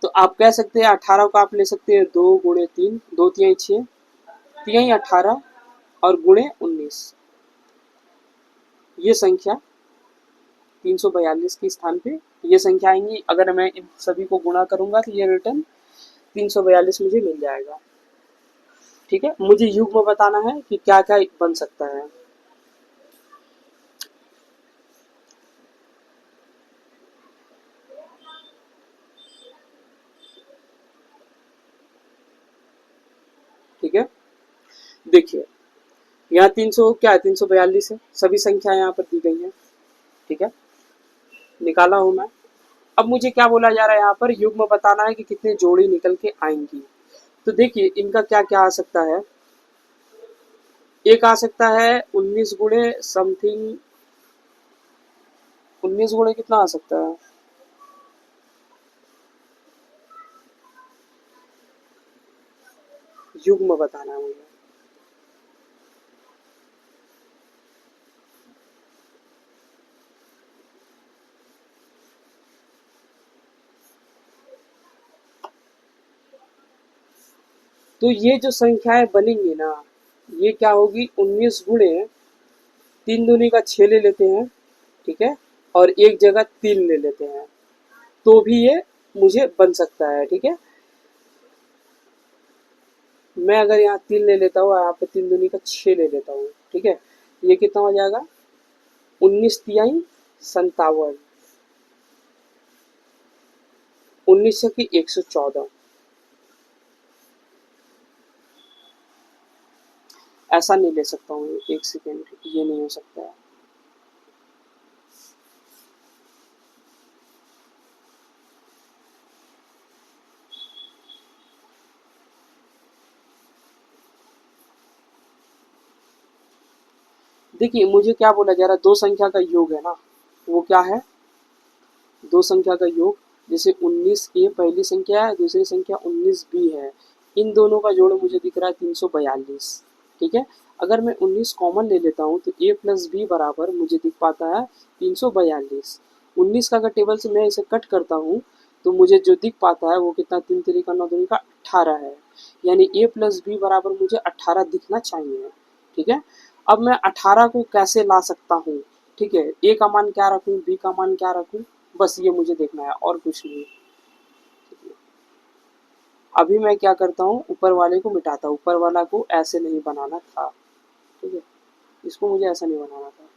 तो आप कह सकते हैं 18 को आप ले सकते हैं 2 गुणे 3, 2 तिहाई 6, तिहाई 18 और गुणे 19। ये संख्या 342 के स्थान पे ये संख्या आएंगी। अगर मैं इन सभी को गुणा करूंगा तो ये रिटर्न 342 मुझे मिल जाएगा। ठीक है, मुझे युग्म बताना है कि क्या क्या बन सकता है। ठीक है, देखिए, यहाँ 300 क्या है, 342 है, सभी संख्या यहाँ पर दी गई है। ठीक है, निकाला हूं मैं। अब मुझे क्या बोला जा रहा है, यहाँ पर युग्म बताना है कि कितनी जोड़ी निकल के आएंगी। तो देखिए, इनका क्या क्या आ सकता है। एक आ सकता है 19 गुणे समथिंग, 19 गुणे कितना आ सकता है, युग्म बताना है मुझे। तो ये जो संख्याएं बनेंगी ना, ये क्या होगी, 19 गुणे 3 दूनी का 6 ले लेते हैं। ठीक है, और एक जगह 3 ले लेते हैं, तो भी ये मुझे बन सकता है। ठीक है, मैं अगर यहाँ 3 ले लेता हूँ, यहाँ पे 3 दूनी का 6 ले लेता हूँ। ठीक है, ये कितना हो जाएगा, 19 तिहाई 57, 19 की 114। ऐसा नहीं ले सकता हूँ, एक सेकेंड, ये नहीं हो सकता है। देखिए, मुझे क्या बोला जा रहा है, दो संख्या का योग है ना, वो क्या है, दो संख्या का योग। जैसे 19 ए पहली संख्या है, दूसरी संख्या 19 बी है, इन दोनों का जोड़ मुझे दिख रहा है 342। ठीक है, अगर मैं 19 कॉमन ले लेता हूँ तो ए प्लस बी बराबर मुझे दिख पाता है 342। 19 का अगर टेबल से मैं इसे कट करता हूँ तो मुझे जो दिख पाता है वो कितना, 3 3 का 9 3 का 18 है, यानी ए प्लस बी बराबर मुझे 18 दिखना चाहिए। ठीक है, अब मैं 18 को कैसे ला सकता हूँ। ठीक है, ए का मान क्या रखूँ, बी का मान क्या रखूँ, बस ये मुझे देखना है और कुछ नहीं। अभी मैं क्या करता हूँ, ऊपर वाले को मिटाता हूँ, ऊपर वाला को ऐसे नहीं बनाना था। ठीक है, इसको मुझे ऐसा नहीं बनाना था।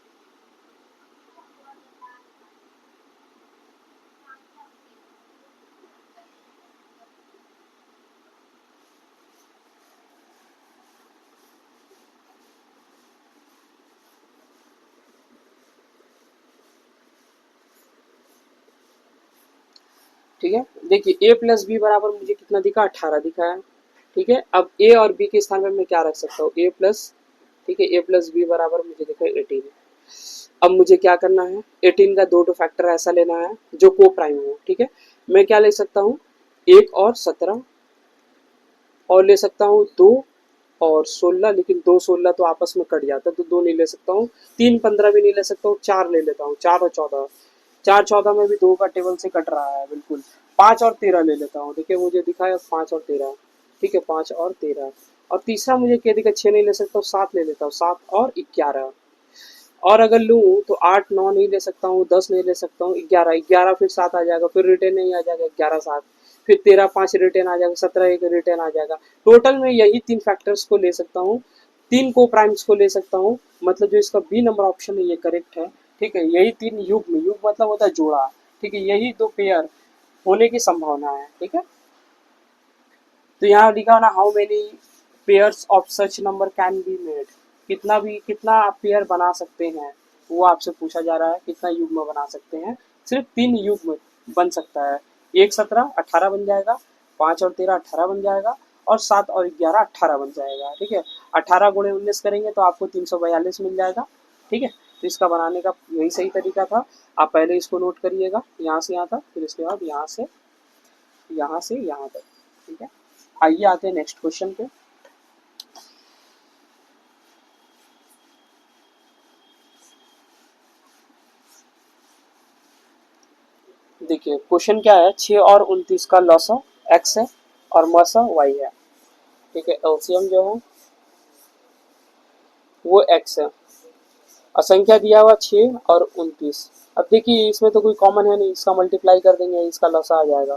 ठीक है। देखिए a प्लस बी बराबर मुझे कितना दिखा, 18 दिखा है। ठीक है, अब a और b के स्थान पे मैं क्या रख सकता हूँ, a प्लस, ठीक है, a प्लस बी बराबर मुझे दिखा 18। अब मुझे क्या करना है, 18 का दो फैक्टर ऐसा लेना है जो को प्राइम हो। ठीक है, मैं क्या ले सकता हूँ, 1 और 17, और ले सकता हूँ 2 और 16, लेकिन 2 16 तो आपस में कट जाता है तो 2 नहीं ले सकता हूँ। 3 15 भी नहीं ले सकता हूँ, 4 ले लेता हूँ, 4 और 14, 4 14 में भी 2 का टेबल से कट रहा है बिल्कुल। 5 और 13 ले लेता हूँ, देखिए मुझे दिखा है 5 और 13, ठीक है, 5 और 13। और तीसरा मुझे क्या दिखा, 6 नहीं ले सकता हूँ, 7 ले लेता हूँ, 7 और 11। और अगर लूँ तो 8 9 नहीं ले सकता हूँ, 10 नहीं ले सकता हूँ, 11 11 फिर 7 आ जाएगा, फिर रिटर्न नहीं आ जाएगा, 11 7, फिर 13 5 रिटर्न आ जाएगा, 17 1 रिटर्न आ जाएगा। टोटल में यही तीन फैक्टर्स को ले सकता हूँ, तीन को प्राइम्स को ले सकता हूँ। मतलब जो इसका बी नंबर ऑप्शन है ये करेक्ट है। ठीक है, यही तीन युग्म, युग्म मतलब होता है जोड़ा, ठीक है, यही दो पेयर होने की संभावना है। ठीक है, तो यहाँ लिखा ना, how many pairs of such number can be made, कितना आप पेयर बना सकते हैं, वो आपसे पूछा जा रहा है, कितना युग्म बना सकते हैं। सिर्फ तीन युग्म बन सकता है, 1 17 18 बन जाएगा, 5 और 13 18 बन जाएगा, और 7 और 11 18 बन जाएगा। ठीक है, 18 गुणे 19 करेंगे तो आपको 342 मिल जाएगा। ठीक है, तो इसका बनाने का यही सही तरीका था। आप पहले इसको नोट करिएगा, यहाँ से यहाँ तक, फिर इसके बाद यहाँ से यहाँ तक। ठीक है, आइए आते हैं नेक्स्ट क्वेश्चन पे। देखिए क्वेश्चन क्या है, 6 और 29 का लॉसा x है और मसा y है। ठीक है, एलसीएम जो है वो x है, असंख्या दिया हुआ 6 और 29। अब देखिए इसमें तो कोई कॉमन है नहीं, इसका मल्टीप्लाई कर देंगे, इसका लॉसा आ जाएगा।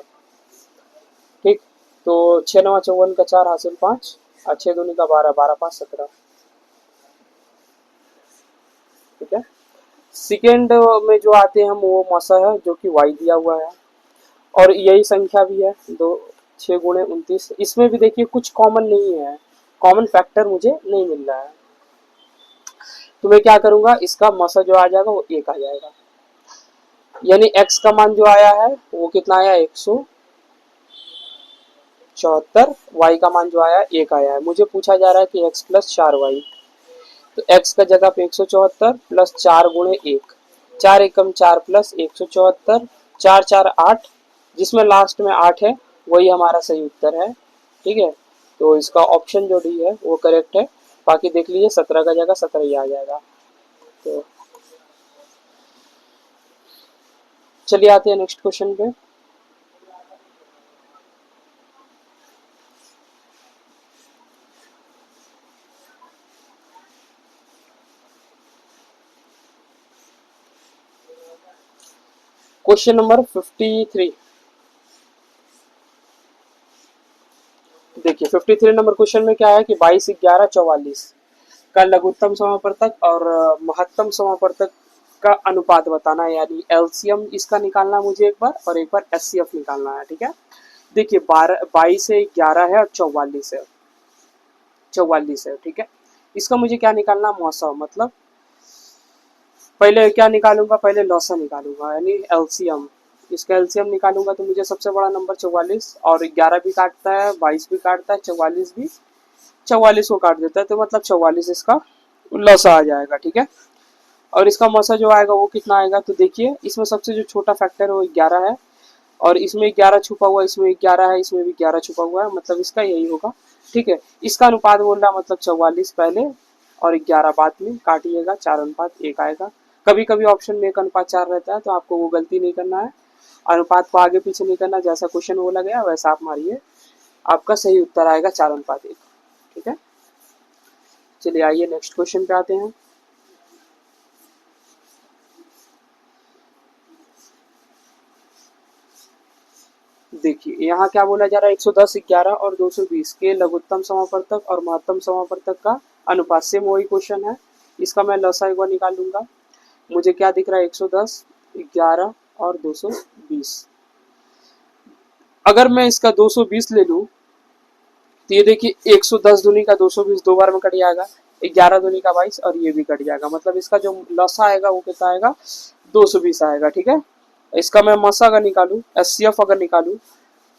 ठीक, तो 6 9 54 का 4 हासिल 5, और 6 दूनी का 12, 12 5 17। ठीक है, सेकेंड में जो आते हैं हम वो मसा है जो कि y दिया हुआ है, और यही संख्या भी है, दो 6 गुणे 29। इसमें भी देखिए कुछ कॉमन नहीं है, कॉमन फैक्टर मुझे नहीं मिल रहा है, तो मैं क्या करूंगा, इसका मसा जो आ जाएगा वो 1 आ जाएगा, यानी x का मान जो आया है वो कितना आया, 174, y का मान जो आया 1 आया है। मुझे पूछा जा रहा है कि x प्लस 4y, तो x का जगह पे 174 प्लस 4 गुणे 1, 4 एकम 4 प्लस 174, 4 4 8, जिसमें लास्ट में 8 है, वही हमारा सही उत्तर है। ठीक है, तो इसका ऑप्शन जो डी है वो करेक्ट है। बाकी देख लीजिए 17 का जगह 17 ही आ जाएगा। तो चलिए आते हैं नेक्स्ट क्वेश्चन पे। Question number 53। देखिए 53 नंबर क्वेश्चन में क्या है कि 22 11 44 का लघुत्तम समापवर्तक और महत्तम समापवर्तक का अनुपात बताना है, यानी एलसीएम इसका निकालना मुझे एक बार, और एक बार एचसीएफ निकालना है। ठीक है, देखिए 22 है, 11 है और 44 है। ठीक है, इसका मुझे क्या निकालना, मौसा, मतलब पहले क्या निकालूंगा, पहले लौसा निकालूंगा, यानी एलसीएम। इसका एलसीएम निकालूंगा तो मुझे सबसे बड़ा नंबर 44, और 11 भी काटता है, 22 भी काटता है, 44 भी 44 को काट देता है, तो मतलब 44 इसका लौसा आ जाएगा। ठीक है, और इसका मौसा जो आएगा वो कितना आएगा, तो देखिए इसमें सबसे जो छोटा फैक्टर है वो 11 है, और इसमें 11 छुपा हुआ, इसमें 11 है, इसमें भी 11 छुपा हुआ है, मतलब इसका यही होगा। ठीक है, इसका अनुपात बोल रहा, मतलब 44 पहले और 11 बाद में, काटिएगा 4 अनुपात 1 आएगा। कभी कभी ऑप्शन में 1 अनुपात 4 रहता है, तो आपको वो गलती नहीं करना है, अनुपात को आगे पीछे नहीं करना, जैसा क्वेश्चन बोला गया वैसा आप मारिए, आपका सही उत्तर आएगा 4 अनुपात 1। ठीक है, चलिए आइए नेक्स्ट क्वेश्चन पे आते हैं। देखिए यहाँ क्या बोला जा रहा है, 110 11 और 220 के लघुत्तम समापवर्तक और महत्तम समापवर्तक का अनुपात, सेम वही क्वेश्चन है। इसका मैं लसा एक बार निकाल लूंगा, मुझे क्या दिख रहा है, 110 11 और 220। अगर मैं इसका 220 ले लूं तो ये देखिए 110 दूनी का 220 दो बार में कट जाएगा, 11 दूनी का 22, और ये भी कट जाएगा, मतलब इसका जो लसा आएगा वो कितना आएगा, 220 आएगा। ठीक है, इसका मैं मसा अगर निकालूं, एचसीएफ अगर निकालूं,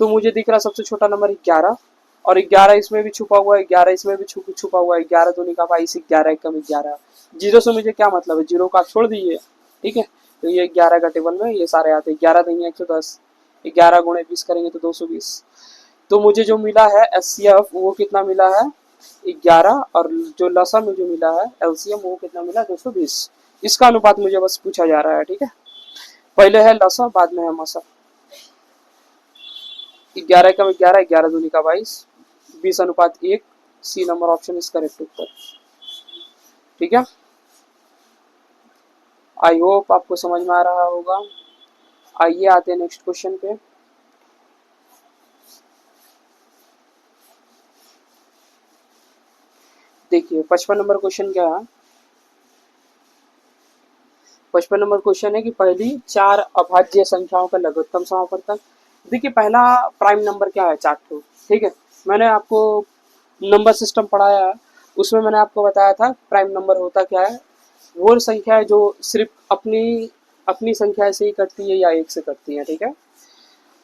तो मुझे दिख रहा सबसे छोटा नंबर 11, और 11 इसमें भी छुपा हुआ है, 11 इसमें भी छुपा हुआ है, 11 दूनी का 22, 11 एकम 11। जीरो से मुझे क्या मतलब है, जीरो का आप छोड़ दीजिए, ठीक है। तो ये 11 का टेबल में ये सारे आते हैं, 11 देंगे 110, 11 गुणे 20 करेंगे तो 220। तो मुझे जो मिला है एचसीएफ वो कितना मिला है 11, और जो लसा में जो मिला है एलसीएम वो कितना मिला 220। इसका अनुपात मुझे बस पूछा जा रहा है, ठीक है। पहले है लसा, बाद में है मसा। 11 का 11, 11 दूनी का 22, 20:1। C number option is correct उत्तर, ठीक है। आई होप आपको समझ में आ रहा होगा। आइए आते हैं नेक्स्ट क्वेश्चन पे। देखिए 55 नंबर क्वेश्चन क्या है। 55 नंबर क्वेश्चन है कि पहली 4 अभाज्य संख्याओं का लघुत्तम समापवर्तक। देखिए पहला प्राइम नंबर क्या है, 4 ठो, ठीक है। मैंने आपको नंबर सिस्टम पढ़ाया है, उसमें मैंने आपको बताया था प्राइम नंबर होता क्या है। वो संख्या है जो सिर्फ अपनी अपनी संख्या से ही कटती है या एक से कटती है, ठीक है।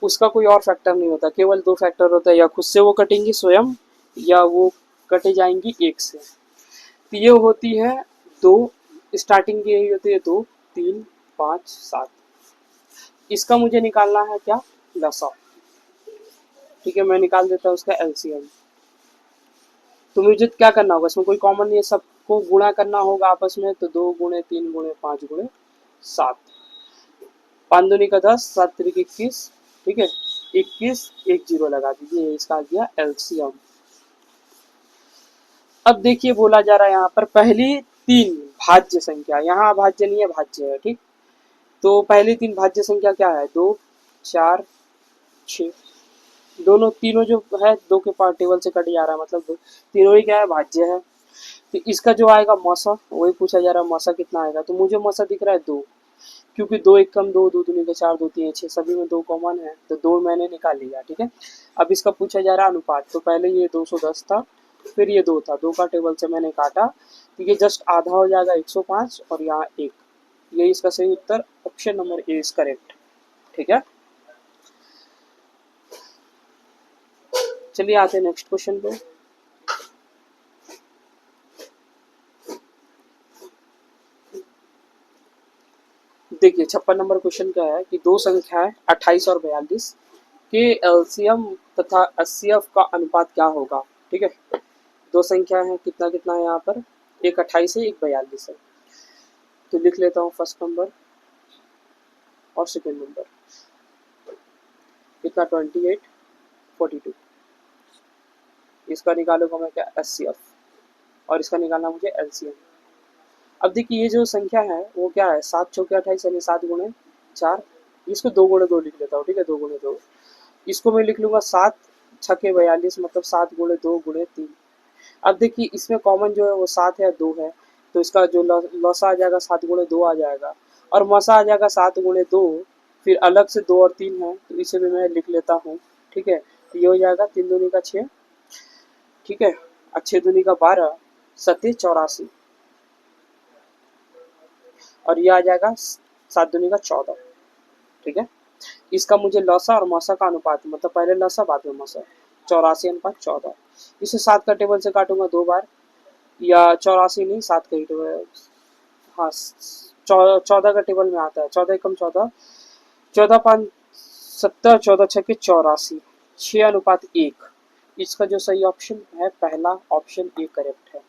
उसका कोई और फैक्टर नहीं होता, केवल 2 फैक्टर होता है, या खुद से वो कटेंगी स्वयं, या वो कटे जाएंगी एक से। तो ये होती है 2, स्टार्टिंग की यही होती है 2, 3, 5, 7। इसका मुझे निकालना है क्या, लसा, ठीक है। मैं निकाल देता हूँ उसका एलसीएम। तो मुझे क्या करना होगा, इसमें कोई कॉमन नहीं है, सबको गुणा करना होगा आपस में। तो 2 गुणे 3 गुणे 5 गुणे 7, 5 दूनी का 10, 7 3 21, ठीक है। 21, एक जीरो लगा दीजिए, इसका आ गया एलसीएम। अब देखिए बोला जा रहा है यहाँ पर पहली 3 भाज्य संख्या, यहाँ भाज्य नहीं है भाज्य है, ठीक। तो पहली 3 भाज्य संख्या क्या है, 2, 4, 6। दोनों तीनों जो है 2 के पार्ट टेबल से कट जा रहा है, मतलब तीनों ही क्या है, भाज्य है। तो इसका जो आएगा मौसा, वही पूछा जा रहा है मौसा कितना आएगा। तो मुझे मौसा दिख रहा है 2, क्योंकि 2 एक कम 2, 2 दूनी का 4, 2 3 6, सभी में 2 कॉमन है, तो 2 मैंने निकाल लिया, ठीक है। अब इसका पूछा जा रहा है अनुपात। तो पहले ये 210 था, फिर ये 2 था, 2 का टेबल से मैंने काटा, तो ये जस्ट आधा हो जाएगा 105, और यहाँ 1। ये इसका सही उत्तर option number A is correct, ठीक है। चलिए आते हैं नेक्स्ट क्वेश्चन पे। देखिए 56 नंबर क्वेश्चन क्या है कि दो संख्याएं 28 और 42 के एलसीएम तथा एचसीएफ का अनुपात क्या होगा, ठीक है। दो संख्या है, कितना कितना है यहाँ पर, एक 28 है, एक 42 है। तो लिख लेता हूँ फर्स्ट नंबर और सेकेंड नंबर, कितना 28, 42। इसका निकालूंगा मैं क्या, एचसीएफ, और इसका निकालना मुझे एलसीएम। अब देखिए ये जो संख्या है वो क्या है, 7 चौके 28 यानी 7 गुणे 4। इसको 2 गुणे 2 लिख लेता हूँ, ठीक है, 2 गुणे 2। इसको मैं लिख लूंगा 7 छके 42, मतलब 7 गुणे 2 गुणे 3। अब देखिए इसमें कॉमन जो है वो 7 है, 2 है, तो इसका जो लसा आ जाएगा 7 गुणे 2 आ जाएगा, और मसा आ जाएगा 7 गुणे 2। फिर अलग से 2 और 3 है, तो इसे भी मैं लिख लेता हूँ, ठीक है। तो ये हो जाएगा 3 दूनी का 6, ठीक है, और 6 दूनी का 12, 7 84, और ये आ जाएगा 7 दूनी का 14, ठीक है। इसका मुझे लसा और मसा का अनुपात, मतलब पहले लसा बाद में मसा, 84:14। इसे 7 का टेबल से काटूंगा 2 बार, या 84 नहीं, 7 का ही टेबल, हाँ 14 का टेबल में आता है, 14 एकम 14, 14 5 70, 14 छके 84, 6:1। इसका जो सही ऑप्शन है पहला ऑप्शन ए करेक्ट है,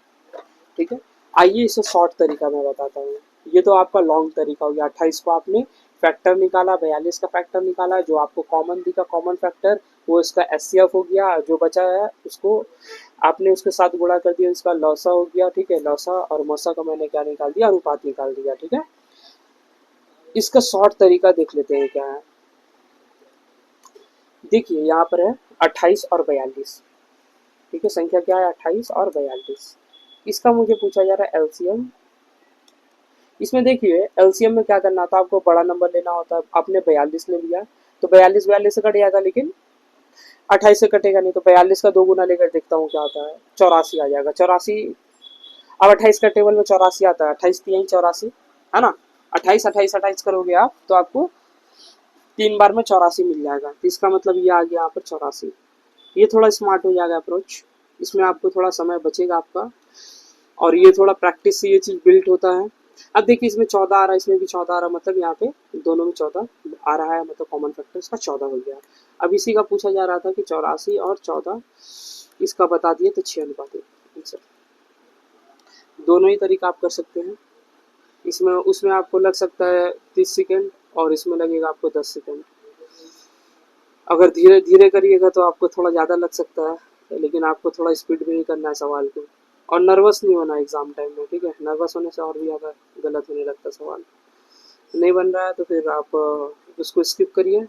ठीक है। आइए इसे शॉर्ट तरीका में बताता हूँ। ये तो आपका लॉन्ग तरीका हो गया, 28 को आपने फैक्टर निकाला, 42 का फैक्टर निकाला, जो आपको कॉमन दिखा कॉमन फैक्टर वो इसका एचसीएफ हो गया, जो बचा है उसको आपने उसके साथ गुणा कर दिया, इसका लौसा हो गया, ठीक है। लौसा और मौसा का मैंने क्या निकाल दिया, अनुपात निकाल दिया, ठीक है। इसका शॉर्ट तरीका देख लेते हैं क्या है। देखिए यहाँ पर है 28 और 42, ठीक है। संख्या क्या है, 28 और 42। इसका मुझे पूछा जा रहा है एलसीएम। इसमें देखिए एलसीएम में क्या करना था, आपको बड़ा नंबर लेना होता है। आपने 42 ले लिया, तो 42 42 से कट जाएगा, लेकिन 28 से कटेगा नहीं। तो 42 का 2 गुना लेकर देखता हूँ क्या होता है, 84 आ जाएगा, 84। अब 28 का टेबल में 84 आता है, 28 3 84, है ना। 28 28 28 करोगे आप तो आपको 3 बार में 84 मिल जाएगा, तो इसका मतलब ये आ गया यहाँ पर 84। ये थोड़ा स्मार्ट हो जाएगा अप्रोच, इसमें आपको थोड़ा समय बचेगा आपका, और ये थोड़ा प्रैक्टिस से ये चीज़ बिल्ट होता है। अब देखिए इसमें 14 आ रहा है, इसमें भी 14 आ रहा है, मतलब यहाँ पे दोनों में 14 आ रहा है, मतलब कॉमन फैक्टर इसका 14 हो गया। अब इसी का पूछा जा रहा था कि 84 और 14 इसका बता दिए तो 6 अनुपात 1 आंसर। दोनों ही तरीका आप कर सकते हैं। इसमें उसमें आपको लग सकता है 30 सेकेंड और इसमें लगेगा आपको 10 सेकेंड। अगर धीरे धीरे करिएगा तो आपको थोड़ा ज़्यादा लग सकता है, लेकिन आपको थोड़ा स्पीड में ही करना है सवाल को, और नर्वस नहीं होना एग्जाम टाइम में, ठीक है। नर्वस होने से और भी ज़्यादा गलत होने लगता है सवाल। नहीं बन रहा है तो फिर आप उसको स्किप करिए,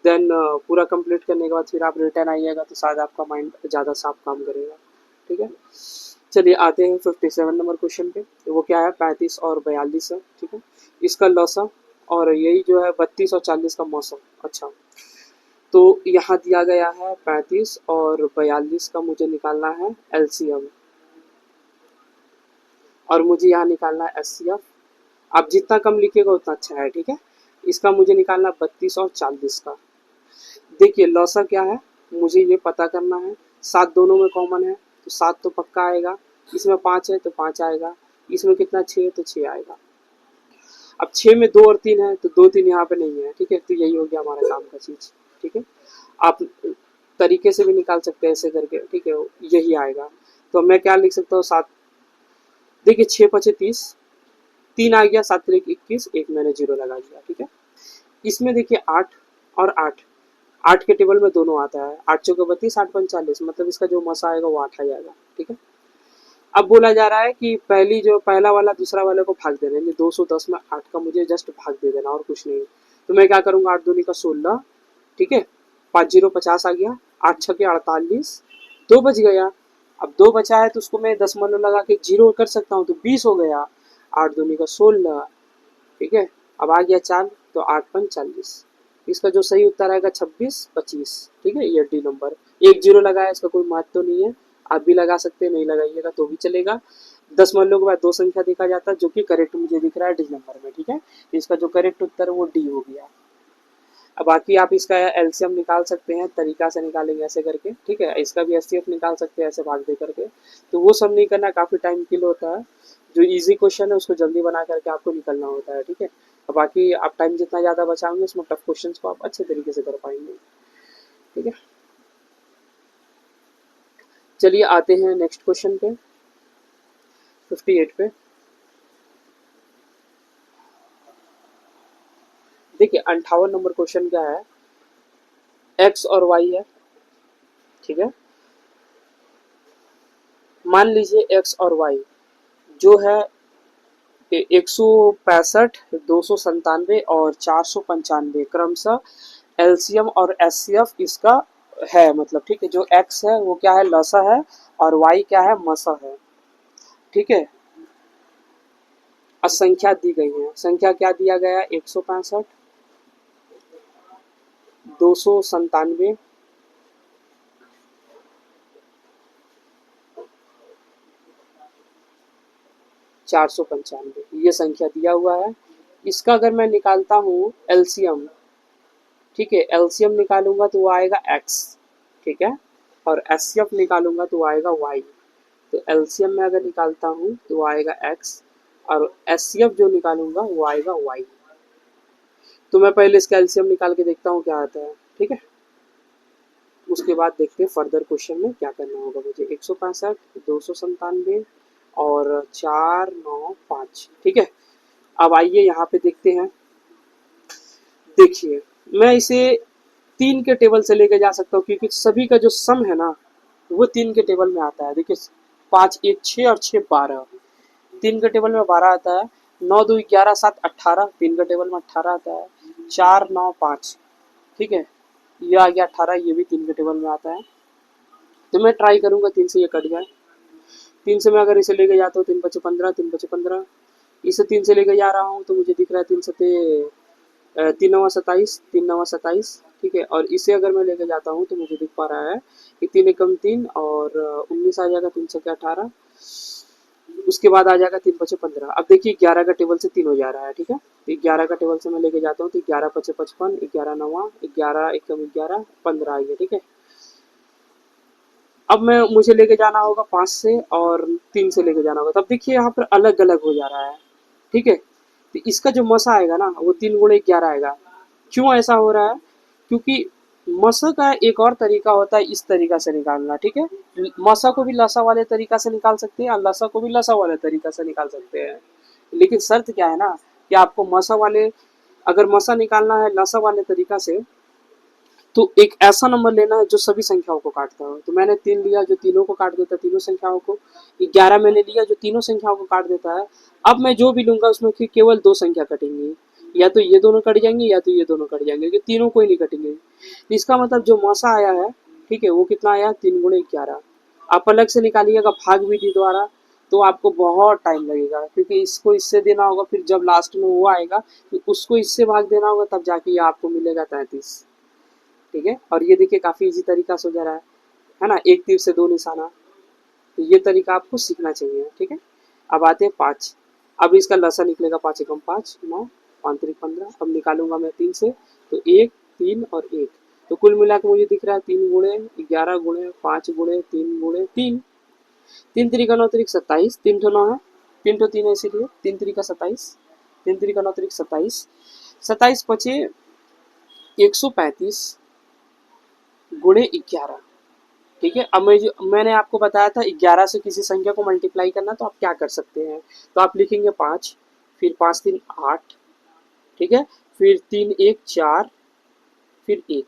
देन पूरा कंप्लीट करने के बाद फिर आप रिटर्न आइएगा तो शायद आपका माइंड ज़्यादा साफ काम करेगा, ठीक है। चलिए आते हैं 57 नंबर क्वेश्चन पे। तो वो क्या है, 35 और 42 है, ठीक है। इसका लॉसा और यही जो है 32 और 40 का मौसम। अच्छा, तो यहाँ दिया गया है 35 और 42 का मुझे निकालना है एलसीएम, और मुझे यहाँ निकालना है एचसीएफ। आप जितना कम लिखिएगा उतना अच्छा है, ठीक है। इसका मुझे निकालना 32 और 40 का। देखिए लॉसा क्या है, मुझे ये पता करना है। 7 दोनों में कॉमन है तो 7 तो पक्का आएगा, इसमें 5 है तो 5 आएगा, इसमें कितना 6 है तो 6 आएगा। अब 6 में 2 और 3 है तो 2 3 यहाँ पे नहीं है, ठीक है। तो यही हो गया हमारा काम का चीज़, ठीक है। आप तरीके से भी निकाल सकते हैं ऐसे करके, ठीक है, यही आएगा। तो मैं क्या लिख सकता हूँ, 7, देखिए 6 पचे 30, 3 आ गया, 7 3 21, एक मैंने 0 लगा दिया, ठीक है। इसमें देखिए 8 और 8, 8 के टेबल में दोनों आता है, 8 चौके 32, 8 पंच 40, मतलब इसका जो मसा आएगा वो 8 आ जाएगा, ठीक है। अब बोला जा रहा है कि पहली जो पहला वाला दूसरा वाले को भाग देना है, 210 में 8 का मुझे जस्ट भाग दे देना और कुछ नहीं। तो मैं क्या करूँगा, 8 दूनी का 16, ठीक है, 5 0 50 आ गया, 8 छके 48, 2 बच गया। अब 2 बचा है तो उसको मैं दशमलव लगा के 0 कर सकता हूँ, तो 20 हो गया, 8 दूनी का 16, ठीक है। अब आ गया 4, तो 8 पंच 40, इसका जो सही उत्तर आएगा 26 25, ठीक है। ये डी नंबर, एक 0 लगाया, इसका कोई महत्व तो नहीं है, आप भी लगा सकते हैं, नहीं लगाइएगा तो भी चलेगा। दशमलव के बाद 2 संख्या देखा जाता है, जो कि करेक्ट मुझे दिख रहा है डी नंबर में, ठीक है। इसका जो करेक्ट उत्तर है वो डी हो गया। अब बाकी आप इसका एलसीएम निकाल सकते हैं, तरीका से निकालेंगे ऐसे करके, ठीक है। इसका भी एचसीएफ निकाल सकते हैं ऐसे भाग दे करके, तो वो सब नहीं करना, काफ़ी टाइम किल होता है। जो इजी क्वेश्चन है उसको जल्दी बना करके आपको निकलना होता है, ठीक है। और बाकी आप टाइम जितना ज़्यादा बचाएंगे उसमें टफ क्वेश्चन को आप अच्छे तरीके से कर पाएंगे, ठीक है। चलिए आते हैं नेक्स्ट क्वेश्चन पे, 58 पे। देखिए 58 नंबर क्वेश्चन क्या है, एक्स और वाई है, ठीक है। मान लीजिए एक्स और वाई जो है 165, 297 और 495 क्रमशः एलसीएम और एचसीएफ इसका है, मतलब ठीक है। जो एक्स है वो क्या है, लसा है, और वाई क्या है, मसा है, ठीक है। अब संख्या दी गई है, संख्या क्या दिया गया है, 165, 297, 495, ये संख्या दिया हुआ है। इसका अगर मैं निकालता हूँ एलसीएम, ठीक है, एलसीएम निकालूंगा तो वो आएगा एक्स, ठीक है, और एचसीएफ निकालूंगा तो वो आएगा वाई। तो एलसीएम में अगर निकालता हूँ तो वो आएगा एक्स, और एचसीएफ जो निकालूंगा वो आएगा वाई। तो मैं पहले इसका एलसीएम निकाल के देखता हूँ क्या आता है, ठीक है। उसके बाद देखते हैं फर्दर क्वेश्चन में क्या करना होगा मुझे। 165, 297 और 495, ठीक है। अब आइए यहाँ पे देखते हैं। देखिए मैं इसे 3 के टेबल से लेके जा सकता हूँ, क्योंकि सभी का जो सम है ना वो 3 के टेबल में आता है। देखिए 5 1 6 और 6 12, 3 के टेबल में 12 आता है, 9 2 11 7 18, 3 के टेबल में 18 आता है, 4 9 5, ठीक है, ये आ गया 18, ये भी 3 के टेबल में आता है। तो मैं ट्राई करूंगा 3 से ये कट जाए। 3 से मैं अगर इसे लेके जाता हूँ, 3 5 15, 3 5 15, इसे 3 से लेके जा रहा हूँ तो मुझे दिख रहा है 3 सते 3 9 27, 3 9 27, ठीक है। और इसे अगर मैं लेके जाता हूँ तो मुझे दिख पा रहा है कि 3 एकम 3 और 19 आ जाएगा, 3 छके 18, उसके बाद आ जाएगा 3 पचे 15। अब देखिए 11 का टेबल से 3 हो जा रहा है, ठीक है। तो 11 का टेबल से मैं लेके जाता हूँ, तो 11 पचे 55, 11 नवा 11 एकम 11 15 आ गया, ठीक है। अब मैं मुझे लेके जाना होगा 5 से और 3 से लेके जाना होगा, तब देखिए यहाँ पर अलग अलग हो जा रहा है, ठीक है। तो इसका जो मसा आएगा ना वो 3 गुणे 11 आएगा। क्यों ऐसा हो रहा है? क्योंकि मसा का एक और तरीका होता है इस तरीका से निकालना, ठीक है। मसा को भी लसा वाले तरीका से निकाल सकते हैं और लसा को भी लसा वाले तरीका से निकाल सकते हैं, लेकिन शर्त क्या है ना कि आपको मसा वाले, अगर मसा निकालना है लसा वाले तरीका से, तो एक ऐसा नंबर लेना है जो सभी संख्याओं को काटता हो। तो मैंने 3 लिया जो तीनों को काट देता है, तीनों संख्याओं को। 11 मैंने लिया जो तीनों संख्याओं को काट देता है। अब मैं जो भी लूंगा उसमें फिर केवल 2 संख्या कटेंगी, या तो ये दोनों कट जाएंगे या तो ये दोनों कट जाएंगे, क्योंकि तीनों कोई नहीं कटेंगे। तो इसका मतलब जो मौसा आया है, ठीक है, वो कितना आया? 3 गुणे 11। आप अलग से निकालिएगा भाग विधि द्वारा तो आपको बहुत टाइम लगेगा, क्योंकि इसको इससे देना होगा, फिर जब लास्ट में वो आएगा तो उसको इससे भाग देना होगा, तब जाके ये आपको मिलेगा 33, ठीक है। और ये देखिए काफी इजी तरीका से हो जा रहा है ना, एक तीर से 2 निशाना। तो ये तरीका आपको सीखना चाहिए, ठीक है। अब आते हैं 5। अब इसका लसा निकलेगा 5 एकम 5 9 5 3 15। अब निकालूंगा मैं 3 से, तो 1 3 और 1, तो कुल मिला के मुझे दिख रहा है 3 गुणे 11 गुणे 5 गुणे 3 गुणे 3, 3 3 का 9 3 27, 3 तो 9 है, 3 तो 3 है, इसीलिए 3 3 का 27, 3 3 का 9 3 27, 27 पचे 135 गुणे 11, ठीक है। अब मैंने आपको बताया था 11 से किसी संख्या को मल्टीप्लाई करना, तो आप क्या कर सकते हैं, तो आप लिखेंगे 5, फिर 5 3 8, ठीक है, फिर 3 1 4, फिर 1।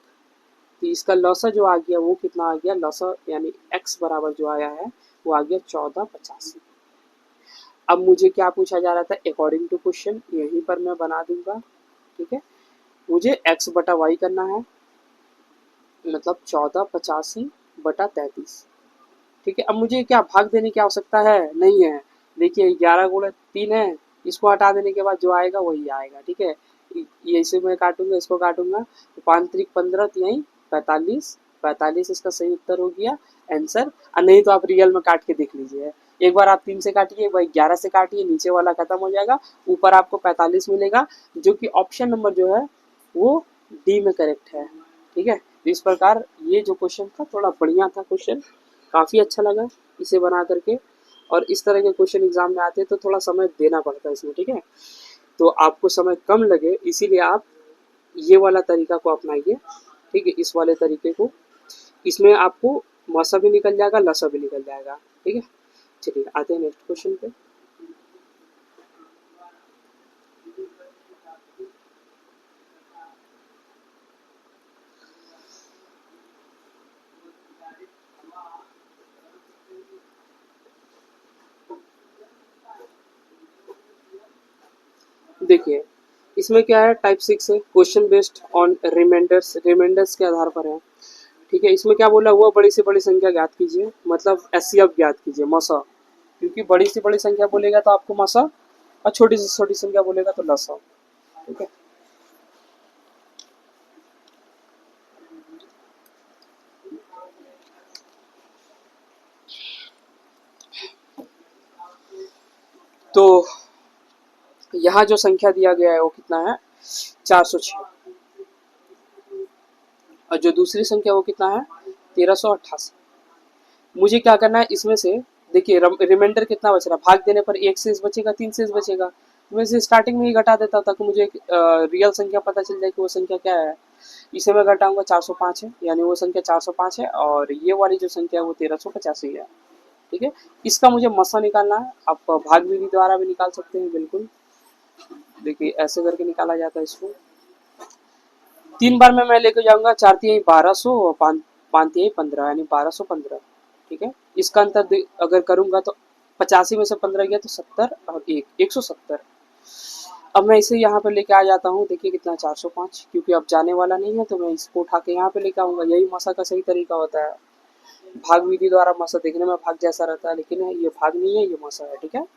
तो इसका लौसा जो आ गया वो कितना आ गया, लौसा यानी x बराबर जो आया है वो आ गया 1485। अब मुझे क्या पूछा जा रहा था, अकॉर्डिंग टू क्वेश्चन, यहीं पर मैं बना दूंगा, ठीक है। मुझे x बटा y करना है, मतलब 1485/33, ठीक है। अब मुझे क्या भाग देने की आवश्यकता है? नहीं है। देखिए 11 गुणे 3 है, इसको हटा देने के बाद जो आएगा वही आएगा, ठीक है। ये इसे मैं काटूंगा, इसको काटूंगा, तो 5 3 15 3 45, 45 इसका सही उत्तर हो गया आंसर। और नहीं तो आप रियल में काट के देख लीजिए, एक बार आप 3 से काटिए, एक बार 11 से काटिए, नीचे वाला खत्म हो जाएगा, ऊपर आपको 45 मिलेगा, जो कि ऑप्शन नंबर जो है वो डी में करेक्ट है, ठीक है। तो इस प्रकार ये जो क्वेश्चन था थोड़ा बढ़िया था क्वेश्चन, काफ़ी अच्छा लगा इसे बना करके। और इस तरह के क्वेश्चन एग्जाम में आते हैं तो थोड़ा समय देना पड़ता है इसमें, ठीक है। तो आपको समय कम लगे इसीलिए आप ये वाला तरीका को अपनाइए, ठीक है, इस वाले तरीके को। इसमें आपको मसा भी निकल जाएगा, लसा भी निकल जाएगा, ठीक है। चलिए आते हैं नेक्स्ट क्वेश्चन पे। देखिए इसमें क्या है, टाइप 6 है, question based on reminders, reminders के आधार पर है, ठीक है। इसमें क्या बोला हुआ, बड़ी से बड़ी संख्या ज्ञात कीजिए, मतलब एचसीएफ ज्ञात कीजिए, मसा, क्योंकि बड़ी से बड़ी संख्या बोलेगा तो आपको मसा, और छोटी से छोटी संख्या बोलेगा तो लसा, ठीक है। तो यहाँ जो संख्या दिया गया है वो कितना है, 406, और जो दूसरी संख्या वो कितना है, 1388। मुझे क्या करना है इसमें से, देखिए रिमाइंडर कितना बच रहा है, भाग देने पर 1 शेष बचेगा, 3 शेष बचेगा, मैं इसे स्टार्टिंग में ही घटा देता ताकि मुझे एक रियल संख्या पता चल जाए कि वो संख्या क्या है। इसे मैं घटाऊंगा, 405 है, यानी वो संख्या 405 है, और ये वाली जो संख्या है वो 1385 है, ठीक है। इसका मुझे मसा निकालना है, आप भाग विधि द्वारा भी निकाल सकते हैं, बिल्कुल। देखिए ऐसे करके निकाला जाता है इसको, 3 बार में मैं लेके जाऊंगा, 4 तिहाई 1200 और 5 तिहाई 15, यानी 1215, ठीक है। इसका अंतर अगर करूंगा तो 85 में से 15 गया तो 70 और 170। अब मैं इसे यहाँ पे लेके आ जाता हूँ, देखिए कितना 405, क्योंकि अब जाने वाला नहीं है तो मैं इसको उठा के यहाँ पे लेके आऊंगा, यही मसा का सही तरीका होता है। भाग विधि द्वारा मसा देखने में भाग जैसा रहता है, लेकिन ये भाग नहीं है, ये मसा है, ठीक है।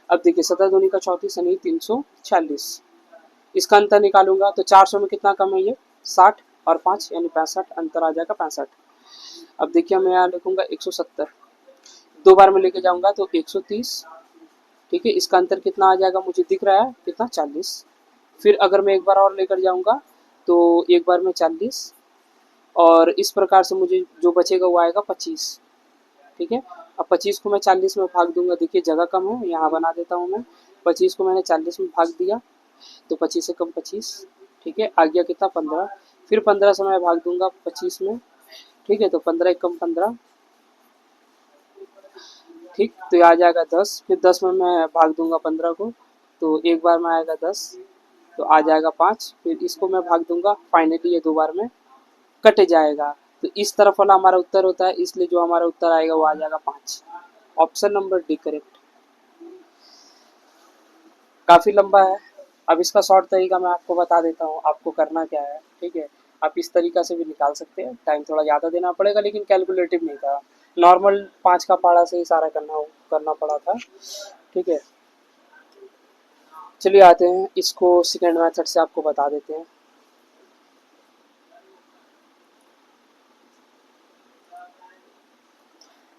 अब देखिए 17 दूनी का 34 यानी 346, इसका अंतर निकालूंगा तो 400 में कितना कम है, ये 60 और 5 यानी 65, अंतर आ जाएगा 65। अब देखिए मैं यहाँ लिखूंगा 170, 2 बार में लेके जाऊंगा तो 130 ठीक है, इसका अंतर कितना आ जाएगा मुझे दिख रहा है, कितना 40। फिर अगर मैं एक बार और लेकर जाऊंगा तो एक बार में 40, और इस प्रकार से मुझे जो बचेगा वो आएगा 25। ठीक है, अब 25 को मैं 40 में भाग दूंगा, देखिए जगह कम है, यहाँ बना देता हूँ मैं। 25 को मैंने 40 में भाग दिया तो 25 से कम 25। ठीक है, आ गया कितना 15। फिर 15 से मैं भाग दूंगा 25 में। ठीक है, तो 15 एक कम 15। ठीक, तो ये आ जाएगा 10। फिर 10 में मैं भाग दूंगा 15 को, तो एक बार में आएगा 10, तो आ जाएगा 5। फिर इसको मैं भाग दूंगा, फाइनली ये 2 बार में कट जाएगा। तो इस तरफ वाला हमारा उत्तर होता है, इसलिए जो हमारा उत्तर आएगा वो आ जाएगा 5। Option number D correct. काफ़ी लंबा है, अब इसका शॉर्ट तरीका मैं आपको बता देता हूँ, आपको करना क्या है। ठीक है, आप इस तरीका से भी निकाल सकते हैं, टाइम थोड़ा ज़्यादा देना पड़ेगा, लेकिन कैलकुलेटिव नहीं था, नॉर्मल 5 का पारा से ही सारा करना पड़ा था। ठीक है, चलिए आते हैं, इसको सेकेंड मेथड से आपको बता देते हैं।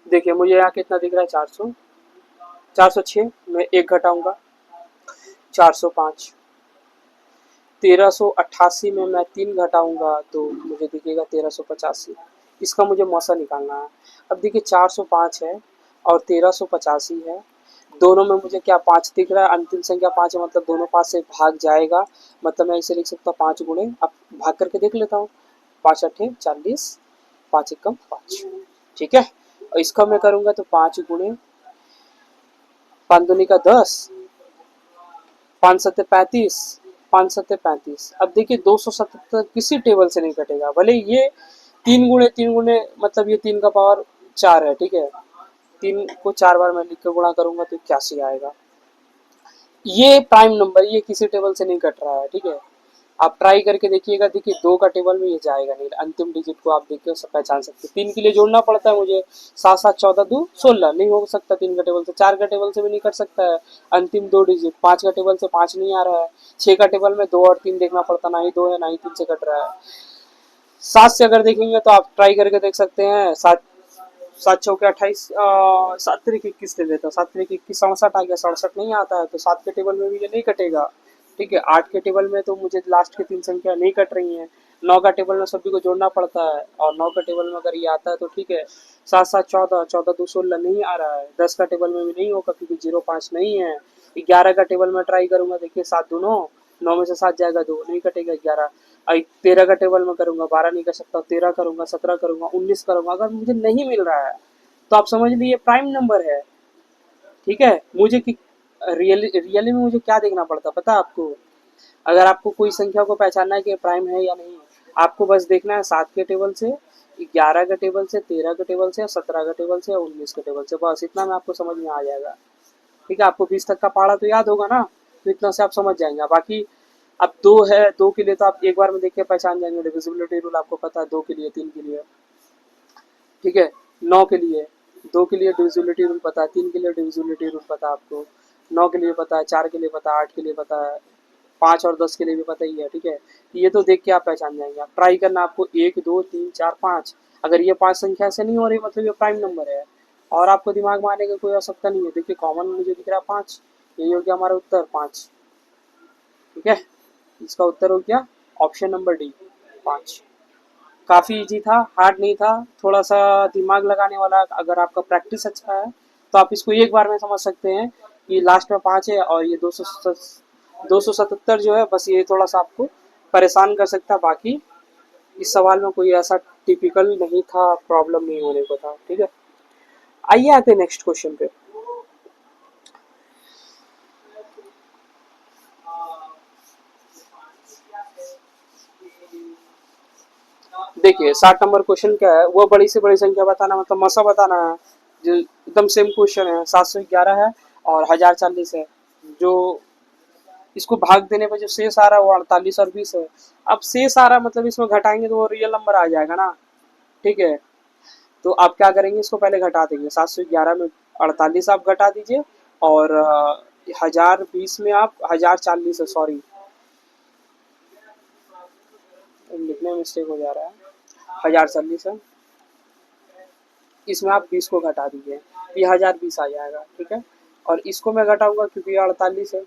देखिए मुझे यहाँ कितना दिख रहा है, 400, 406 में एक घटाऊंगा 405। 1388 में मैं 3 घटाऊंगा तो मुझे दिखेगा 1385। इसका मुझे मौसा निकालना है। अब देखिए 405 है और 1385 है, दोनों में मुझे क्या 5 दिख रहा है, अंतिम संख्या 5 है, मतलब दोनों 5 से भाग जाएगा, मतलब मैं इसे लिख सकता हूँ 5 गुणे। अब भाग करके देख लेता हूँ, 5 अठे 40, 5 एकम 5। ठीक है, और इसका मैं करूँगा तो 5 गुणे 5 दूनी का 10, 5 सत्ते 35, 5 सत्ते 35। अब देखिए 277 किसी टेबल से नहीं कटेगा, भले ये 3 गुणे मतलब ये 3 का पावर 4 है। ठीक है, 3 को 4 बार मैं लिख के गुणा करूंगा तो 81 आएगा। ये प्राइम नंबर, ये किसी टेबल से नहीं कट रहा है। ठीक है, आप ट्राई करके देखिएगा, देखिए 2 का टेबल में ये जाएगा नहीं, अंतिम डिजिट को आप देख के पहचान सकते हैं। 3 के लिए जोड़ना पड़ता है मुझे, 7 7 14 2 16 नहीं हो सकता 3 का टेबल से, 4 का टेबल से भी नहीं कट सकता है अंतिम 2 डिजिट, 5 का टेबल से 5 नहीं आ रहा है, 6 का टेबल में 2 और 3 देखना पड़ता, ना ही 2 है ना ही 3 से कट रहा है। 7 से अगर देखेंगे तो आप ट्राई करके देख सकते हैं, 7 7 चौके 28, 7 तरीके 21 ले लेता, 7 तरीके 21 67 आ गया, 67 नहीं आता है तो 7 के टेबल में भी ये नहीं कटेगा। ठीक है, 8 के टेबल में तो मुझे लास्ट के 3 संख्या नहीं कट रही हैं, 9 का टेबल में सभी को जोड़ना पड़ता है, और 9 का टेबल में अगर ये आता है तो ठीक है, 7 7 14, 14 2 16 नहीं आ रहा है, 10 का टेबल में भी नहीं होगा क्योंकि 0 5 नहीं है, 11 का टेबल में ट्राई करूंगा, देखिए 7 2 9, 9 में से 7 जाएगा 2 नहीं कटेगा, 11। 13 का टेबल में करूंगा, 12 नहीं कर सकता, 13 करूंगा, 17 करूंगा, 19 करूंगा, अगर मुझे नहीं मिल रहा है तो आप समझ लीजिए प्राइम नंबर है। ठीक है, मुझे रियली में मुझे क्या देखना पड़ता पता है आपको, अगर आपको कोई संख्या को पहचानना है कि प्राइम है या नहीं, आपको बस देखना है 7 के टेबल से, 11 के टेबल से, 13 के टेबल से, 17 के टेबल से, 19 के टेबल से, बस इतना में आपको समझ में आ जाएगा। ठीक है, आपको 20 तक का पढ़ा तो याद होगा ना, तो इतना से आप समझ जाएंगे। बाकी अब 2 है, 2 के लिए तो आप एक बार में देख के पहचान जाएंगे, डिविजिबिलिटी रूल आपको पता है, 2 के लिए, 3 के लिए। ठीक है, 9 के लिए, 2 के लिए डिविजिबिलिटी रूल पता है, 3 के लिए डिविजिबिलिटी रूल पता है आपको, 9 के लिए पता है, 4 के लिए पता है, 8 के लिए पता है, 5 और 10 के लिए भी पता ही है। ठीक है, ये तो देख के आप पहचान जाएंगे। आप ट्राई करना, आपको 1 2 3 4 5, अगर ये 5 संख्या से नहीं हो रही मतलब ये प्राइम नंबर है, और आपको दिमाग में आने की कोई आवश्यकता नहीं है। देखिए कॉमन मुझे दिख रहा है 5, यही हो गया हमारा उत्तर 5। ठीक है, इसका उत्तर हो गया ऑप्शन नंबर डी 5। काफ़ी इजी था, हार्ड नहीं था, थोड़ा सा दिमाग लगाने वाला, अगर आपका प्रैक्टिस अच्छा है तो आप इसको एक बार में समझ सकते हैं कि लास्ट में 5 है, और ये 277 जो है, बस ये थोड़ा सा आपको परेशान कर सकता है, बाकी इस सवाल में कोई ऐसा टिपिकल नहीं था, प्रॉब्लम नहीं होने को था। ठीक है, आइए आते नेक्स्ट क्वेश्चन पे। देखिए 60 नंबर क्वेश्चन क्या है, वो बड़ी से बड़ी संख्या बताना, मतलब मसा बताना है, जो एकदम सेम क्वेश्चन है, 711 है और 1040 है, जो इसको भाग देने पर जो शेष आ रहा है वो 48 और 20 है। अब शेष आ रहा मतलब इसमें घटाएंगे तो वो रियल नंबर आ जाएगा ना। ठीक है, तो आप क्या करेंगे, इसको पहले घटा देंगे, 711 में 48 आप घटा दीजिए, और 1020 में आप 1040 है, सॉरी लिखने में मिस्टेक हो जा रहा है, 1040 है, इसमें आप 20 को घटा दीजिए, ये 1020 आ जाएगा। ठीक है, और इसको मैं घटाऊंगा क्योंकि 48 है।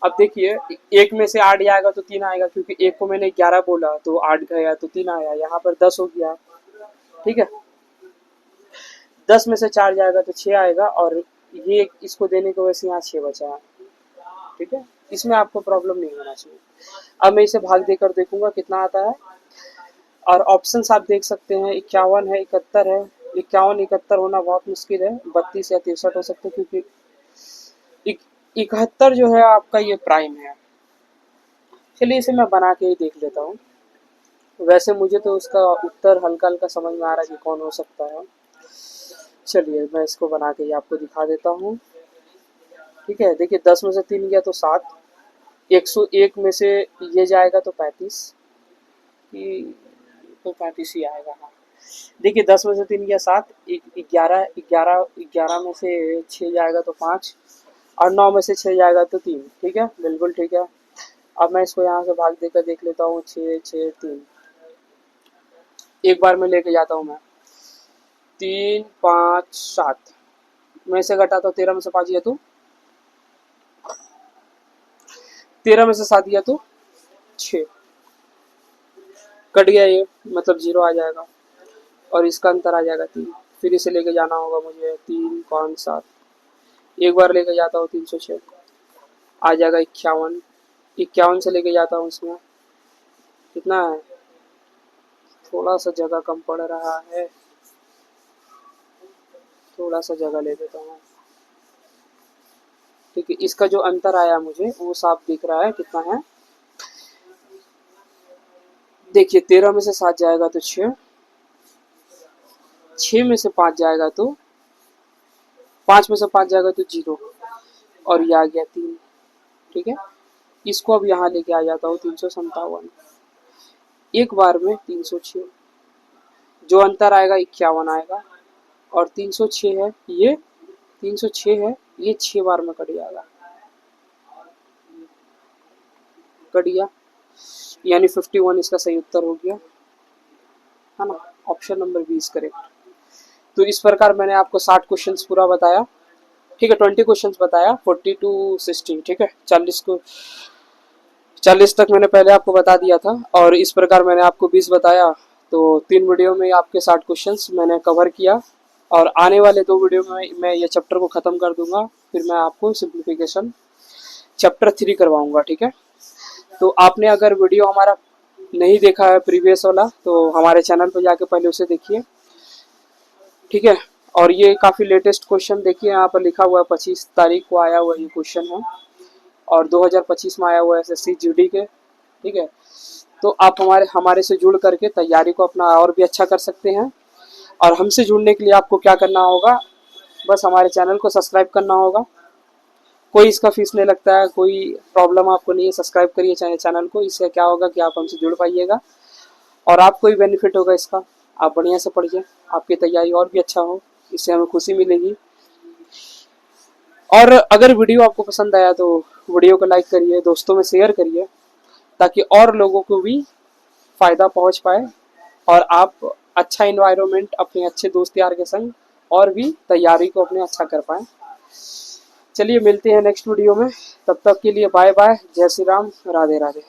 अब देखिए, एक में से 8 जाएगा तो 3 आएगा, क्योंकि एक को मैंने 11 बोला तो 8 गया तो 3 आया, यहाँ पर 10 हो गया। ठीक है, 10 में से 4 जाएगा तो 6 आएगा, और ये इसको देने की वजह से यहाँ 6 बचा है। ठीक है, इसमें आपको प्रॉब्लम नहीं होना चाहिए। अब मैं इसे भाग देकर देखूंगा कितना आता है, और ऑप्शंस आप देख सकते हैं, 51 है, 71 है। 51 71 होना बहुत मुश्किल है, 32 या 63 हो सकते हैं, क्योंकि 71 जो है आपका ये प्राइम है। चलिए इसे मैं बना के ही देख लेता हूँ। वैसे मुझे तो उसका उत्तर हल्का हल्का समझ में आ रहा है कि कौन हो सकता है। चलिए मैं इसको बना के ही आपको दिखा देता हूँ। ठीक है, देखिए 10 में से 3 गया तो 7, 101 में से ये जाएगा तो 35, तो 35 ही आएगा। हाँ, देखिए 10 में से 3 गया 7, 11 11 11 में से 6 जाएगा तो 5, और 9 में से 6 जाएगा तो 3। ठीक है, बिल्कुल ठीक है। अब मैं इसको यहाँ से भाग देकर देख लेता हूँ, 6 6 3, एक बार में लेके जाता हूँ मैं, 3 5 7 में से घटाता हूँ, 13 में से 5 गया तो 13 में से 7 गया तो 6, कट गया ये, मतलब 0 आ जाएगा, और इसका अंतर आ जाएगा 3। फिर इसे लेके जाना होगा मुझे, 3 5 7, एक बार लेके जाता हूँ 306, आ जाएगा 51, 51 से लेके जाता हूँ इसमें, कितना है, थोड़ा सा जगह कम पड़ रहा है, थोड़ा सा जगह ले देता हूँ। ठीक है, इसका जो अंतर आया मुझे वो साफ दिख रहा है, कितना है, देखिए 13 में से 7 जाएगा तो 6, 6 में से 5 जाएगा तो 5 में से 5 जाएगा तो 0, और ये आ गया 3। ठीक है, इसको अब यहाँ लेके आ जाता हूँ, 357, एक बार में 306, जो अंतर आएगा 51 आएगा, और 306 है ये, 306 है ये, 6 बार में कट जाएगा, कट गया, यानी 51 इसका सही उत्तर हो गया, है ना। Option number B is correct. तो इस प्रकार मैंने आपको 60 क्वेश्चंस पूरा बताया। ठीक है, 20 क्वेश्चंस बताया, 40 to 60। ठीक है, 40 तक मैंने पहले आपको बता दिया था, और इस प्रकार मैंने आपको 20 बताया। तो 3 वीडियो में आपके 60 क्वेश्चंस मैंने कवर किया, और आने वाले 2 वीडियो में मैं ये चैप्टर को ख़त्म कर दूंगा, फिर मैं आपको सिंप्लीफिकेशन चैप्टर 3 करवाऊंगा। ठीक है, तो आपने अगर वीडियो हमारा नहीं देखा है प्रीवियस वाला, तो हमारे चैनल पर जाके पहले उसे देखिए। ठीक है, और ये काफ़ी लेटेस्ट क्वेश्चन देखिए, यहाँ पर लिखा हुआ है 25 तारीख को आया हुआ ये क्वेश्चन है, और 2025 में आया हुआ है एसएससी जीडी के। ठीक है, तो आप हमारे से जुड़ करके तैयारी को अपना और भी अच्छा कर सकते हैं। और हमसे जुड़ने के लिए आपको क्या करना होगा, बस हमारे चैनल को सब्सक्राइब करना होगा, कोई इसका फीस नहीं लगता है, कोई प्रॉब्लम आपको नहीं है। सब्सक्राइब करिए चैनल को, इससे क्या होगा कि आप हमसे जुड़ पाइएगा, और आपको ही बेनिफिट होगा इसका। आप बढ़िया से पढ़िए, आपकी तैयारी और भी अच्छा हो, इससे हमें खुशी मिलेगी। और अगर वीडियो आपको पसंद आया तो वीडियो को लाइक करिए, दोस्तों में शेयर करिए, ताकि और लोगों को भी फ़ायदा पहुंच पाए, और आप अच्छा इन्वायरमेंट अपने अच्छे दोस्त यार के संग और भी तैयारी को अपने अच्छा कर पाएँ। चलिए मिलते हैं नेक्स्ट वीडियो में, तब तक के लिए बाय बाय, जय श्री राम, राधे राधे।